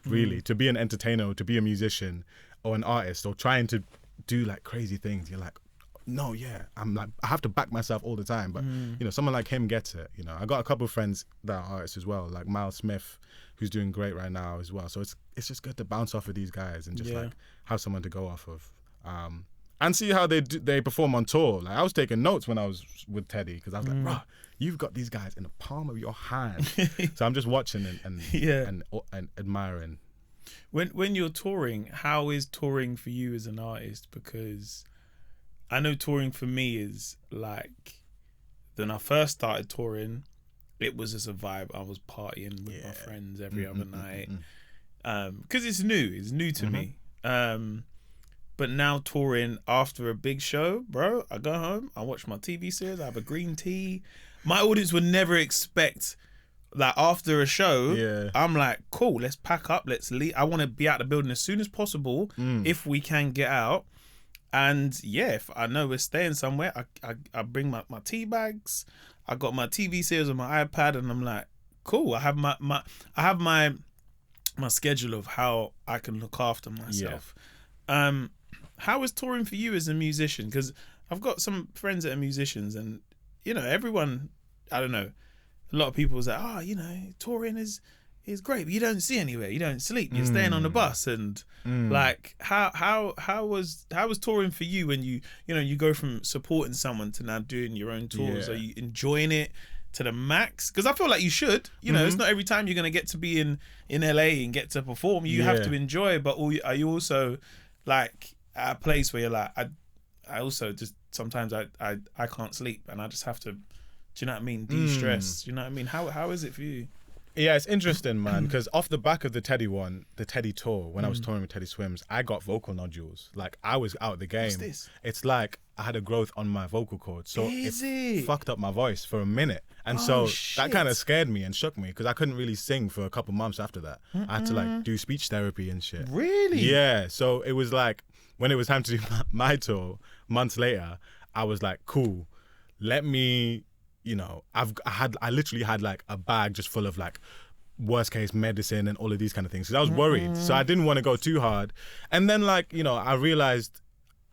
S2: really, to be an entertainer or to be a musician or an artist or trying to do like crazy things. You're like, no, I'm like, I have to back myself all the time. But, you know, someone like him gets it. You know, I got a couple of friends that are artists as well, like Miles Smith, who's doing great right now as well. So it's just good to bounce off of these guys and just like have someone to go off of. And see how they perform on tour. Like, I was taking notes when I was with Teddy because I was like, bro, you've got these guys in the palm of your hand. So I'm just watching and admiring.
S1: When you're touring, how is touring for you as an artist? Because I know touring for me is like, when I first started touring, it was just a vibe. I was partying with my friends every other night. Because it's new to me. But now touring after a big show, bro, I go home, I watch my TV series, I have a green tea. My audience would never expect, like, after a show, I'm like, cool, let's pack up, let's leave. I want to be out the building as soon as possible if we can get out. And if I know we're staying somewhere, I bring my tea bags. I got my TV series on my iPad, and I'm like, cool. I have my schedule of how I can look after myself. how was touring for you as a musician? Because I've got some friends that are musicians, and you know, everyone, I don't know, a lot of people say, oh, you know, touring is great, but you don't see anywhere, you don't sleep, you're staying on the bus, and like how was touring for you when you go from supporting someone to now doing your own tours? Are you enjoying it to the max? Because I feel like you should, you know, it's not every time you're gonna get to be in LA and get to perform. You have to enjoy, but are you also like at a place where you're like, I also just sometimes I can't sleep and I just have to, do you know what I mean, de-stress? Do you know what I mean? How is it for you?
S2: Yeah, it's interesting, man, because off the back of the Teddy tour, when I was touring with Teddy Swims, I got vocal nodules. Like, I was out of the game.
S1: What's this?
S2: It's like I had a growth on my vocal cords. So it fucked up my voice for a minute. And that kind of scared me and shook me, because I couldn't really sing for a couple months after that. I had to like do speech therapy and shit.
S1: Really?
S2: Yeah. So it was like, when it was time to do my tour, months later, I was like, cool, let me... You know, I literally had like a bag just full of like worst case medicine and all of these kind of things. Because I was worried. So I didn't want to go too hard. And then like, you know, I realized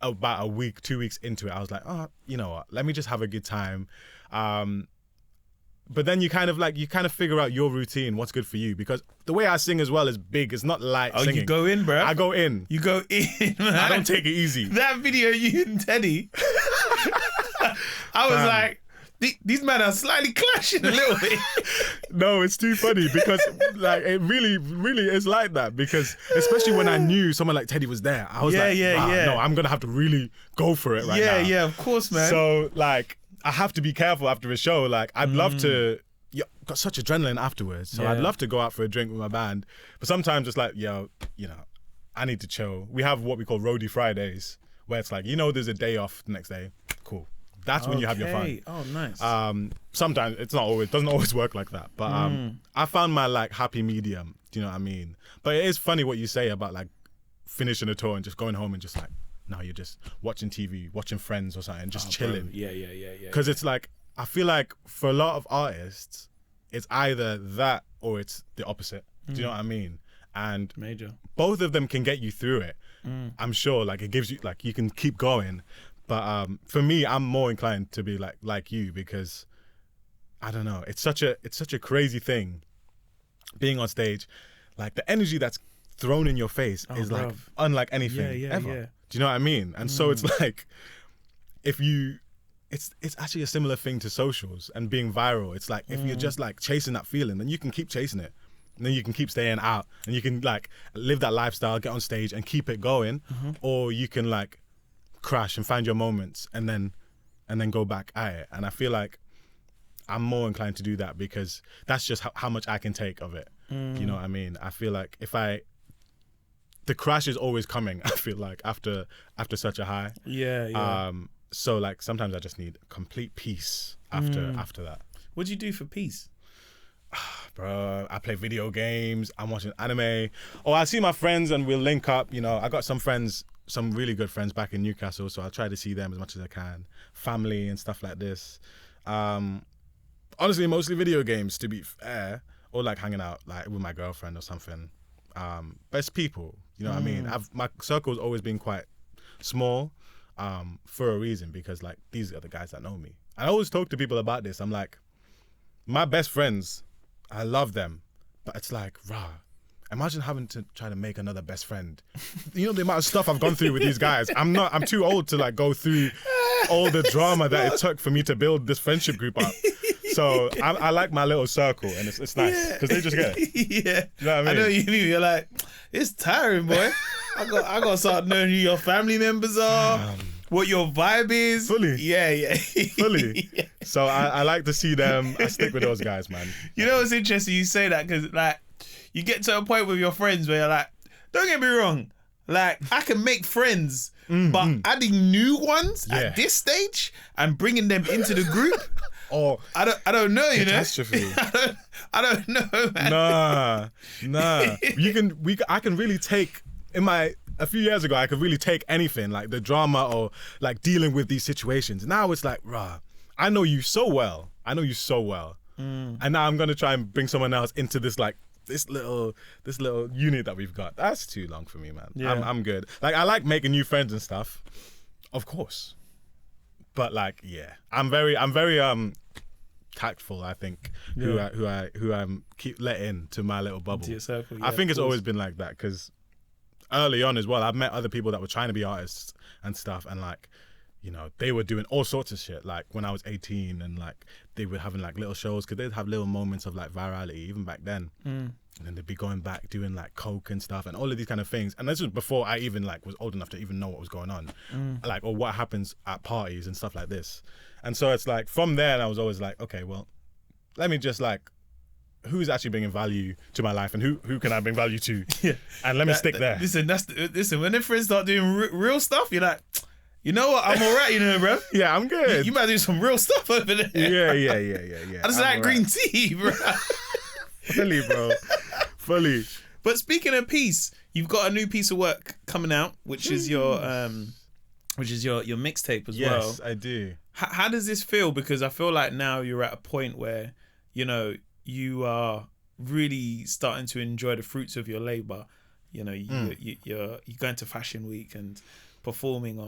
S2: about a week, 2 weeks into it, I was like, oh, you know what, let me just have a good time. But then you kind of figure out your routine, what's good for you. Because the way I sing as well is big. It's not light singing.
S1: You go in, bro.
S2: I go in.
S1: You go in, man.
S2: I don't take it easy.
S1: That video you and Teddy, I was like, these men are slightly clashing a little bit.
S2: No, it's too funny because like it really, really is like that, because especially when I knew someone like Teddy was there, I was no, I'm going to have to really go for it right now.
S1: Yeah, of course, man.
S2: So like, I have to be careful after a show. Like, I'd love to, got such adrenaline afterwards. So I'd love to go out for a drink with my band. But sometimes it's like, yo, you know, I need to chill. We have what we call roadie Fridays, where it's like, you know, there's a day off the next day. Cool. That's when you have your fun.
S1: Oh, nice.
S2: Sometimes it's not always, doesn't always work like that. But I found my like happy medium. Do you know what I mean? But it is funny what you say about like finishing a tour and just going home and just like, no, you're just watching TV, watching Friends or something, just chilling.
S1: Bro. Yeah.
S2: Because it's like, I feel like for a lot of artists, it's either that or it's the opposite. Do you know what I mean? And both of them can get you through it. I'm sure, like it gives you, like you can keep going. But for me, I'm more inclined to be like you, because I don't know, it's such a crazy thing being on stage. Like the energy that's thrown in your face is like unlike anything ever. Yeah. Do you know what I mean? And so it's like, it's actually a similar thing to socials and being viral. It's like if you're just like chasing that feeling, then you can keep chasing it. And then you can keep staying out and you can like live that lifestyle, get on stage and keep it going. Or you can like crash and find your moments and then go back at it. And I feel like I'm more inclined to do that, because that's just how much I can take of it. You know what I mean? I feel like the crash is always coming, I feel like, after such a high.
S1: Yeah.
S2: So like sometimes I just need complete peace after that.
S1: What do you do for peace?
S2: Bro, I play video games, I'm watching anime. Or I see my friends and we'll link up, you know. I got some friends, some really good friends back in Newcastle, so I try to see them as much as I can. Family and stuff like this. Honestly, mostly video games, to be fair, or like hanging out like with my girlfriend or something. But it's people, you know what I mean? My circle's always been quite small for a reason, because like these are the guys that know me. I always talk to people about this. I'm like, my best friends, I love them, but it's like, imagine having to try to make another best friend. You know the amount of stuff I've gone through with these guys. I'm too old to like go through all the drama that it took for me to build this friendship group up. So I like my little circle, and it's nice because they just get it.
S1: Yeah,
S2: you know what I mean?
S1: I know you mean. You're like, it's tiring, boy. I got to start knowing who your family members are, what your vibe is.
S2: Fully.
S1: Yeah.
S2: Fully. Yeah. So I like to see them. I stick with those guys, man.
S1: You know what's interesting? You say that because like you get to a point with your friends where you're like, don't get me wrong, like I can make friends, but adding new ones at this stage and bringing them into the group.
S2: Or
S1: I don't know, you know. I don't know, man.
S2: Nah. I can really take a few years ago, I could really take anything, like the drama or like dealing with these situations. Now it's like, I know you so well. And now I'm gonna try and bring someone else into this like this little unit that we've got. That's too long for me, man.
S1: Yeah.
S2: I'm good. Like, I like making new friends and stuff, of course. But like, yeah, I'm very tactful, I think, who I keep letting to my little bubble.
S1: To your circle, yeah,
S2: I think it's always been like that, because early on as well, I've met other people that were trying to be artists and stuff, and like, you know, they were doing all sorts of shit like when I was 18, and like they were having like little shows, because they'd have little moments of like virality even back then. And then they'd be going back doing like coke and stuff and all of these kind of things. And this was before I even like was old enough to even know what was going on, like, or what happens at parties and stuff like this. And so it's like from there, I was always like, okay, well, let me just like, who's actually bringing value to my life, and who can I bring value to? Yeah. And let me stick there.
S1: Listen, when their friends start doing real stuff, you're like, you know what? I'm all right, you know, bro.
S2: Yeah, I'm good.
S1: You might do some real stuff over there.
S2: Yeah.
S1: I just like green tea, bro.
S2: Fully, bro. Fully.
S1: But speaking of peace, you've got a new piece of work coming out, which is your mixtape as well.
S2: Yes, I do.
S1: How does this feel? Because I feel like now you're at a point where, you know, you are really starting to enjoy the fruits of your labor. You know, you're going to Fashion Week and performing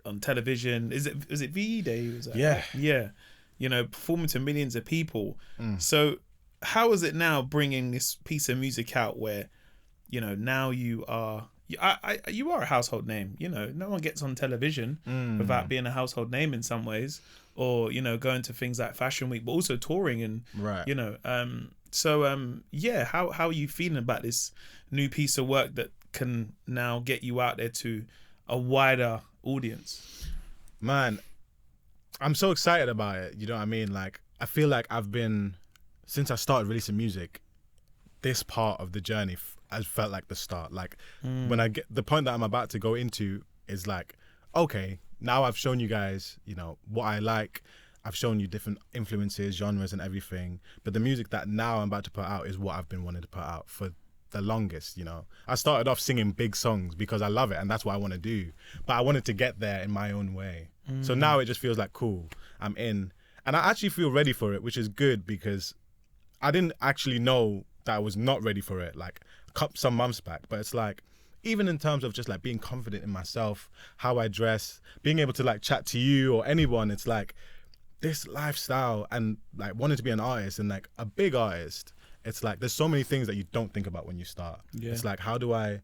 S1: on television. Is it VE Day? Yeah. You know, performing to millions of people. So how is it now bringing this piece of music out where, you know, now you are a household name? You know, no one gets on television without being a household name in some ways, or, you know, going to things like Fashion Week, but also touring and, you know, how are you feeling about this new piece of work that can now get you out there to a wider audience?
S2: Man, I'm so excited about it. You know what I mean? Like, I feel like since I started releasing music, this part of the journey has felt like the start. Like, when I get the point that I'm about to go into is like, okay, now I've shown you guys, you know, what I like. I've shown you different influences, genres and everything. But the music that now I'm about to put out is what I've been wanting to put out for the longest, you know. I started off singing big songs because I love it and that's what I want to do. But I wanted to get there in my own way. So now it just feels like, cool, I'm in. And I actually feel ready for it, which is good, because I didn't actually know that I was not ready for it, like some months back. But it's like, even in terms of just like being confident in myself, how I dress, being able to like chat to you or anyone, it's like this lifestyle and like wanting to be an artist and like a big artist. It's like, there's so many things that you don't think about when you start. Yeah. It's like, how do I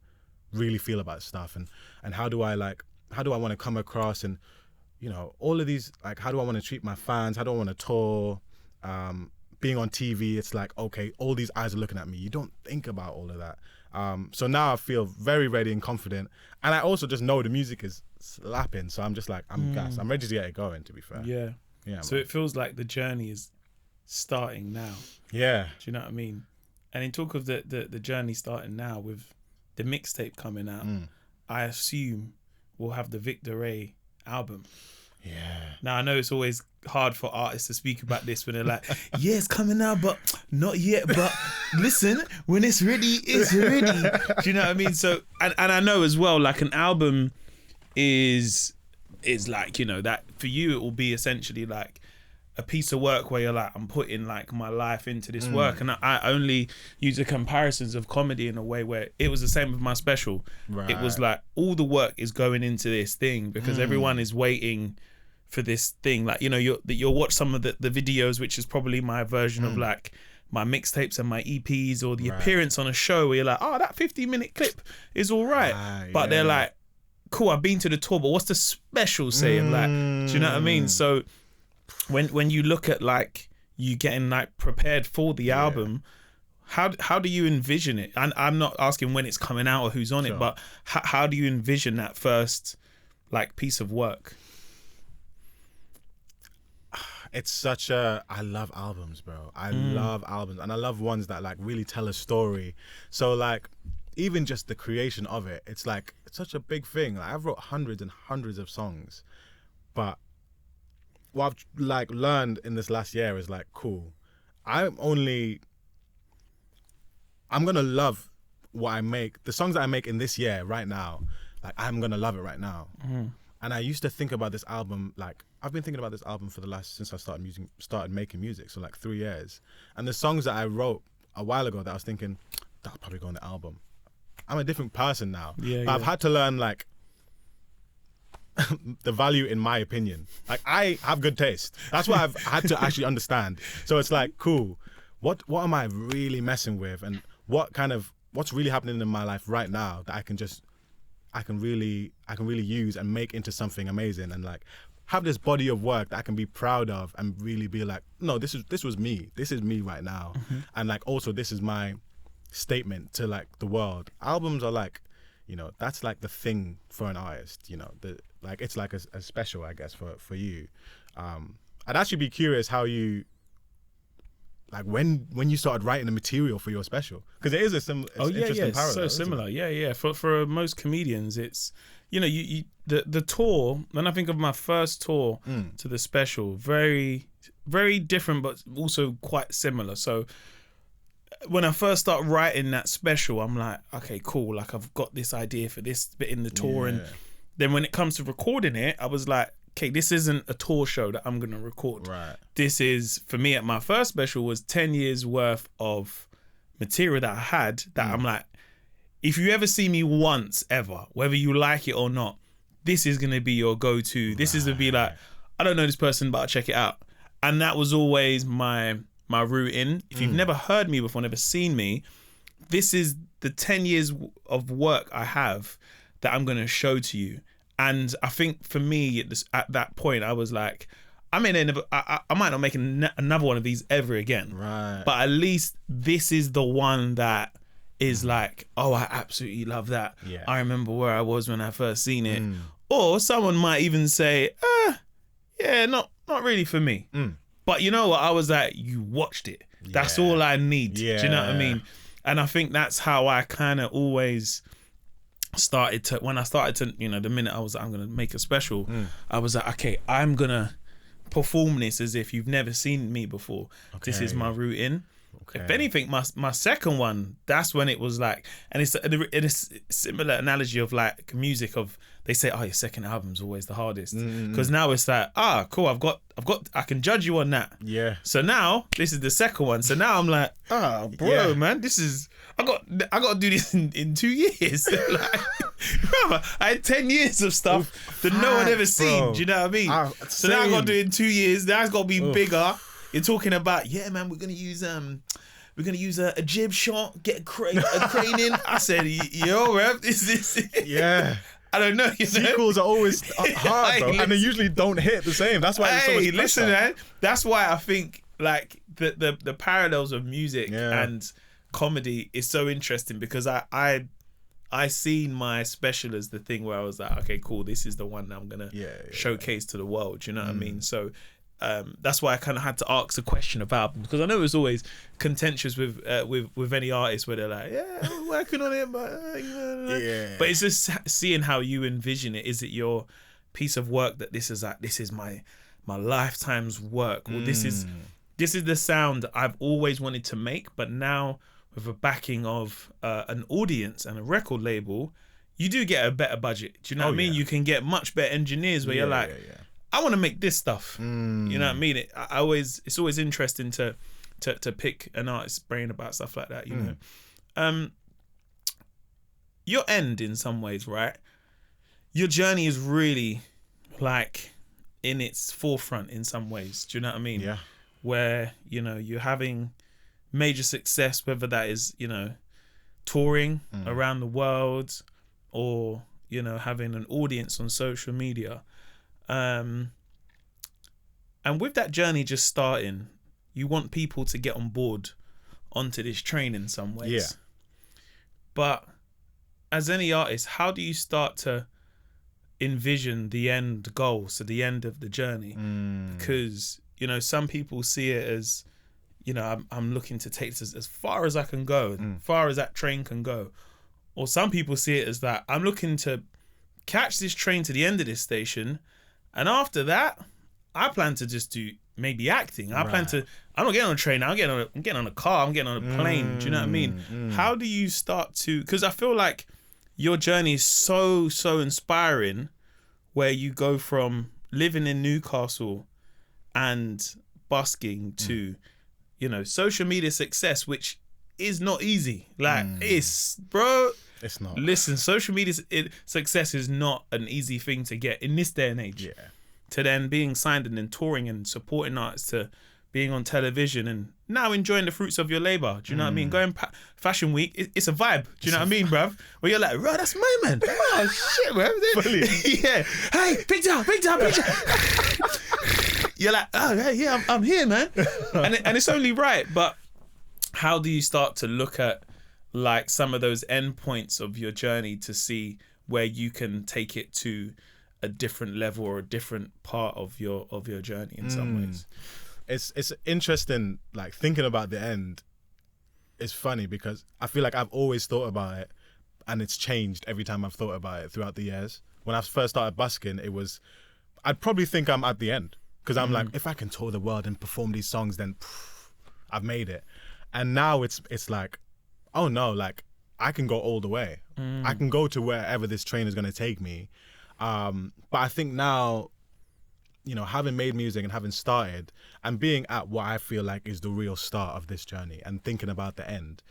S2: really feel about stuff? And how do I want to come across, and, you know, all of these, like, how do I want to treat my fans? How do I want to tour? Being on TV, it's like, okay, all these eyes are looking at me. You don't think about all of that. So now I feel very ready and confident. And I also just know the music is slapping. So I'm just like, I'm gassed. I'm ready to get it going, to be fair.
S1: Yeah. So man, it feels like the journey is starting now.
S2: Yeah.
S1: Do you know what I mean? And in talk of the journey starting now with the mixtape coming out, I assume we'll have the Victor Ray album.
S2: Yeah.
S1: Now, I know it's always hard for artists to speak about this when they're like, yeah, it's coming out, but not yet. But listen, when it's ready, it's ready. Do you know what I mean? So, and I know as well, like, an album is like, you know, that for you, it will be essentially like a piece of work where you're like, I'm putting like my life into this work. And I only use the comparisons of comedy in a way where it was the same with my special. Right. It was like, all the work is going into this thing because everyone is waiting for this thing. Like, you know, you'll watch some of the videos, which is probably my version of like my mixtapes and my EPs, or the appearance on a show where you're like, oh, that 50-minute clip is all right. But they're like, cool, I've been to the tour, but what's the special saying? Like, do you know what I mean? So when you look at like you getting like prepared for the album, how do you envision it? And I'm not asking when it's coming out or who's on it, but how do you envision that first like piece of work?
S2: It's such a, I love albums, bro. I love albums, and I love ones that like really tell a story. So like, even just the creation of it, it's like, it's such a big thing. Like, I've wrote hundreds and hundreds of songs, but what I've like learned in this last year is like, cool, I'm gonna love what I make, the songs that I make in this year right now. Like, I'm gonna love it right now. And I used to think about this album, like, I've been thinking about this album for since I started making music, so like 3 years. And the songs that I wrote a while ago that I was thinking, that'll probably go on the album. I'm a different person now.
S1: Yeah,
S2: but I've had to learn like the value in my opinion. Like I have good taste. That's what I've had to actually understand. So it's like, cool, what am I really messing with, and what's really happening in my life right now that I can really use and make into something amazing, and like have this body of work that I can be proud of and really be like, no, this was me. This is me right now. And like also this is my statement to like the world. Albums are like, you know, that's like the thing for an artist, you know, like it's like a special, I guess, for you. I'd actually be curious how you, like when you started writing the material for your special, because it is a interesting parallel.
S1: So similar. Yeah. For most comedians, it's, you know, the tour. When I think of my first tour to the special, very, very different, but also quite similar. So when I first start writing that special, I'm like, okay, cool. Like I've got this idea for this bit in the tour, and then when it comes to recording it, I was like, okay, this isn't a tour show that I'm going to record.
S2: Right.
S1: This is, for me, at my first special was 10 years worth of material that I had that I'm like, if you ever see me once ever, whether you like it or not, this is going to be your go-to. This is to be like, I don't know this person, but I'll check it out. And that was always my route in. If you've never heard me before, never seen me, this is the 10 years of work I have that I'm going to show to you. And I think for me at that point, I was like, I might not make another one of these ever again.
S2: Right.
S1: But at least this is the one that is like, oh, I absolutely love that.
S2: Yeah.
S1: I remember where I was when I first seen it. Or someone might even say, yeah, not really for me. But you know what? I was like, you watched it. That's all I need.
S2: Yeah.
S1: Do you know what I mean? And I think that's how I kind of always started to, when I started to, you know, the minute I was like, I'm going to make a special, I was like, okay, I'm going to perform this as if you've never seen me before. Okay. This is my route in. Okay. If anything, my second one, that's when it was like, and it's a similar analogy of like music of, they say, oh, your second album's always the hardest. Because now it's like, cool, I can judge you on that.
S2: Yeah.
S1: So now, this is the second one. So now I'm like, bro, man, this is, I got to do this in 2 years. Like, brother, I had 10 years of stuff that no one ever seen. Do you know what I mean? So now I got to do it in 2 years. Now it's got to be bigger. You're talking about, yeah, man, we're gonna use a jib shot, get a crane in. I said, yo, Rev, is this it?
S2: Yeah.
S1: I don't know.
S2: Sequels are always hard, though, and they usually don't hit the same. That's why.
S1: Hey, listen, man. That's why I think like the parallels of music and comedy is so interesting, because I seen my special as the thing where I was like, okay, cool, this is the one that I'm gonna showcase to the world. You know what I mean? So. That's why I kind of had to ask a question of albums, because I know it's always contentious with any artist where they're like, yeah, I'm working on it, but but it's just seeing how you envision it. Is it your piece of work that this is my lifetime's work, or this is the sound that I've always wanted to make, but now with a backing of an audience and a record label, you do get a better budget. Do you know what I mean? You can get much better engineers where you're like, I want to make this stuff. You know what I mean? It's always interesting to pick an artist's brain about stuff like that, you know. Your end, in some ways, right? Your journey is really like in its forefront in some ways. Do you know what I mean?
S2: Yeah.
S1: Where, you know, you're having major success, whether that is, you know, touring around the world, or, you know, having an audience on social media. And with that journey just starting, you want people to get on board onto this train in some ways.
S2: Yeah.
S1: But as any artist, how do you start to envision the end goal, so the end of the journey? Because, you know, some people see it as, you know, I'm looking to take this as far as I can go, as far as that train can go. Or some people see it as that I'm looking to catch this train to the end of this station, and after that, I plan to just do maybe acting. I'm not getting on a train. I'm getting on a car. I'm getting on a plane. Do you know what I mean? How do you start to? Because I feel like your journey is so inspiring, where you go from living in Newcastle and busking to, you know, social media success, which is not easy. Like it's
S2: not.
S1: Listen, social media success is not an easy thing to get in this day and age.
S2: Yeah.
S1: To then being signed and then touring and supporting artists, to being on television and now enjoying the fruits of your labor. Do you know what I mean? Going Fashion Week, it's a vibe. Do you know what I mean, bruv? Where you're like, bro, that's my man. Oh shit, bruv. Yeah. Hey, picture. You're like, oh yeah, I'm here, man. And it's only right. But how do you start to look at like some of those endpoints of your journey to see where you can take it to a different level or a different part of your journey in some ways?
S2: It's interesting, like thinking about the end is funny because I feel like I've always thought about it and it's changed every time I've thought about it throughout the years. When I first started busking, I'd probably think I'm at the end because I'm like, if I can tour the world and perform these songs, then I've made it. And now it's like, oh no, like I can go all the way. I can go to wherever this train is going to take me. But I think now, you know, having made music and having started and being at what I feel like is the real start of this journey and thinking about the end,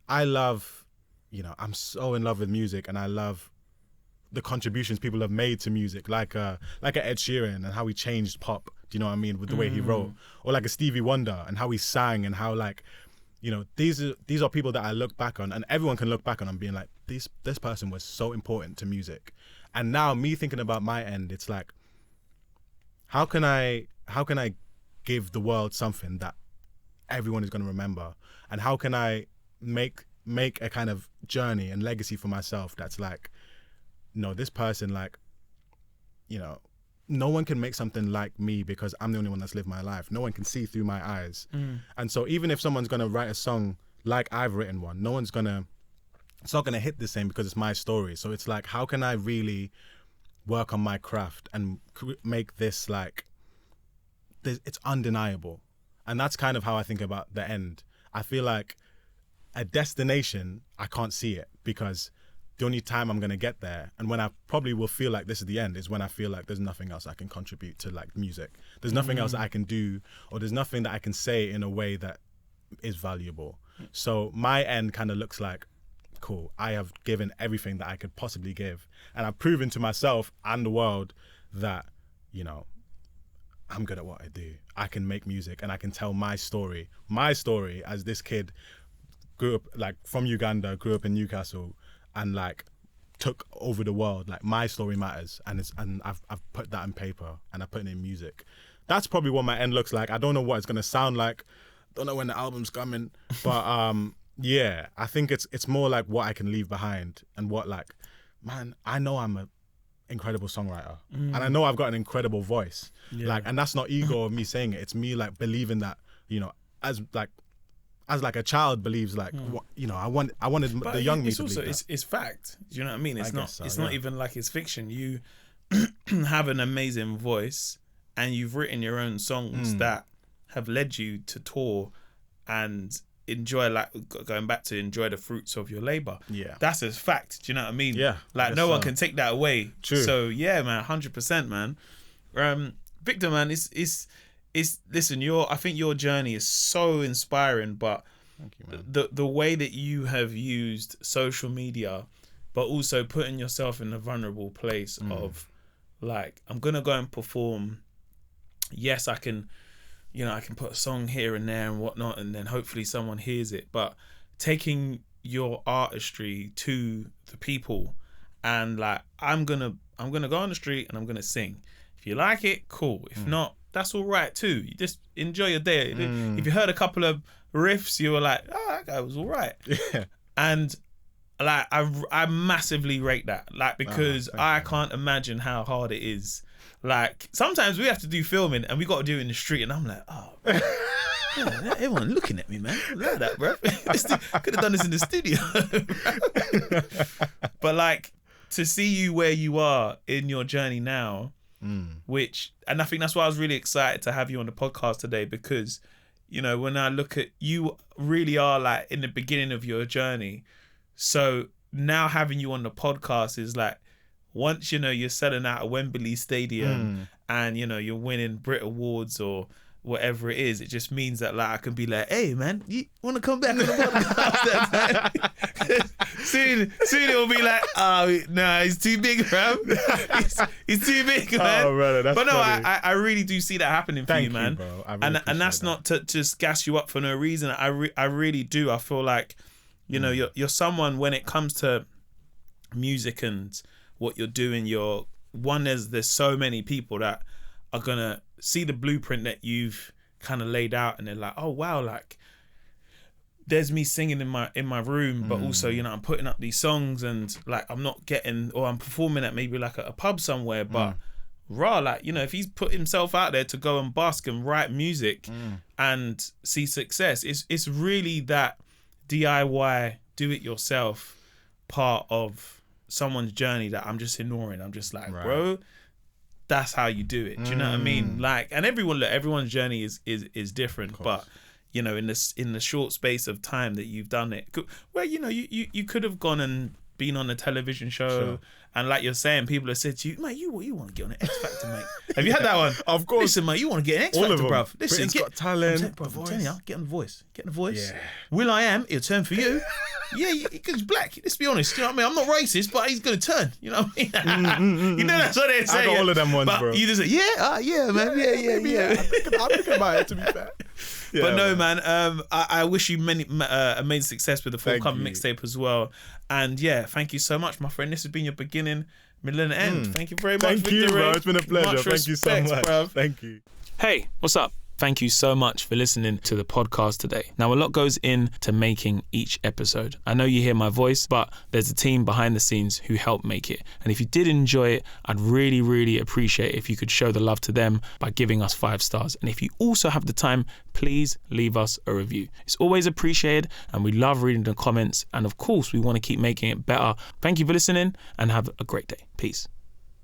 S2: I love, you know, I'm so in love with music and I love the contributions people have made to music, like a Ed Sheeran and how he changed pop, do you know what I mean, with the way he wrote, or like a Stevie Wonder and how he sang and how, like, you know, these are people that I look back on and everyone can look back on and being like, this person was so important to music. And now me thinking about my end, it's like, how can I give the world something that everyone is going to remember? And how can I make a kind of journey and legacy for myself that's like, no, this person, like, you know, no one can make something like me because I'm the only one that's lived my life. No one can see through my eyes. And so even if someone's going to write a song like I've written one, it's not going to hit the same because it's my story. So it's like, how can I really work on my craft and make this like, it's undeniable. And that's kind of how I think about the end. I feel like a destination, I can't see it because the only time I'm going to get there and when I probably will feel like this is the end is when I feel like there's nothing else I can contribute to, like music. There's nothing else that I can do, or there's nothing that I can say in a way that is valuable. So my end kind of looks like, cool, I have given everything that I could possibly give. And I've proven to myself and the world that, you know, I'm good at what I do. I can make music and I can tell my story as this kid grew up like from Uganda, grew up in Newcastle and like took over the world. Like my story matters and I've put that in paper and I put it in music. That's probably what my end looks like. I don't know what it's going to sound like. Don't know when the album's coming, but yeah, I think it's more like what I can leave behind and what, like, man, I know I'm an incredible songwriter and I know I've got an incredible voice. Like, and that's not ego of me saying it. It's me like believing that, you know, as like a child believes, like, what, you know, I wanted but the young me to believe that.
S1: It's fact. Do you know what I mean? It's not even like it's fiction. You have an amazing voice and you've written your own songs that have led you to tour and enjoy, like, going back to enjoy the fruits of your labor. Yeah, that's a fact. Do you know what I mean?
S2: Yeah,
S1: like no one can take that away.
S2: True.
S1: So yeah, man, 100%, man. Victor, man, it's listen. I think your journey is so inspiring. But
S2: thank you, man.
S1: The way that you have used social media, but also putting yourself in a vulnerable place of, like, I'm gonna go and perform. Yes, I can. You know, I can put a song here and there and whatnot, and then hopefully someone hears it. But taking your artistry to the people, and like, I'm gonna go on the street and I'm gonna sing. If you like it, cool. If not, that's all right too. You just enjoy your day. If you heard a couple of riffs, you were like, oh, that guy was all right.
S2: Yeah.
S1: And like, I massively rate that. Like, because I can't imagine how hard it is. Like, sometimes we have to do filming and we got to do it in the street, and I'm like, oh, yeah, everyone looking at me, man. Like that, bro. Could have done this in the studio. But like, to see you where you are in your journey now, and I think that's why I was really excited to have you on the podcast today, because, you know, when I look at you, really are like in the beginning of your journey. So now having you on the podcast is like, once, you know, you're selling out a Wembley Stadium and, you know, you're winning Brit Awards or whatever it is, it just means that like I can be like, hey man, you want to come back on the podcast? soon it'll be like, oh no, he's too big, bro. He's too big, man.
S2: Oh, brother, that's
S1: but no,
S2: funny.
S1: I really do see that happening for you, man.
S2: Bro. I really
S1: and that's
S2: that.
S1: not to just gas you up for no reason. I really do. I feel like, you know, you're someone when it comes to music and what you're doing. There's so many people that are gonna see the blueprint that you've kind of laid out, and they're like, oh wow, like there's me singing in my room, but also, you know, I'm putting up these songs and like I'm not getting, or I'm performing at maybe like a pub somewhere, but like, you know, if he's put himself out there to go and busk and write music and see success, it's really that DIY, do it yourself part of someone's journey that I'm just ignoring. I'm just like, bro, that's how you do it. Do you know what I mean? Like, and everyone's journey is different, but you know, in the short space of time that you've done it, where, you know, you could have gone and been on a television show, and like you're saying, people have said to you, mate, you want to get on an X Factor, mate. Have you had that one?
S2: Of course.
S1: Listen, mate, you want to get an X Factor, bruv. Listen,
S2: Britain's Got Talent.
S1: I'm telling you, get on the voice. Get on the voice. Yeah. Will.i.am, it'll turn for you. Yeah, because he's black. Let's be honest. You know what I mean? I'm not racist, but he's going to turn. You know what I mean? You know, that's what they're saying.
S2: I got all of them ones,
S1: but
S2: bro.
S1: You just say, yeah, man. Yeah.
S2: I'm thinking about it, to be fair. Yeah,
S1: but no, man. I wish you many amazing success with the forthcoming mixtape as well. And yeah, thank you so much, my friend. This has been your beginning, middle, and end. Thank you very much.
S2: Thank you, bro. It's been a pleasure. Thank you so much.
S1: Bruv.
S2: Thank you.
S1: Hey, what's up? Thank you so much for listening to the podcast today. Now, a lot goes into making each episode. I know you hear my voice, but there's a team behind the scenes who help make it. And if you did enjoy it, I'd really, really appreciate it if you could show the love to them by giving us 5 stars. And if you also have the time, please leave us a review. It's always appreciated, and we love reading the comments. And of course, we want to keep making it better. Thank you for listening, and have a great day. Peace.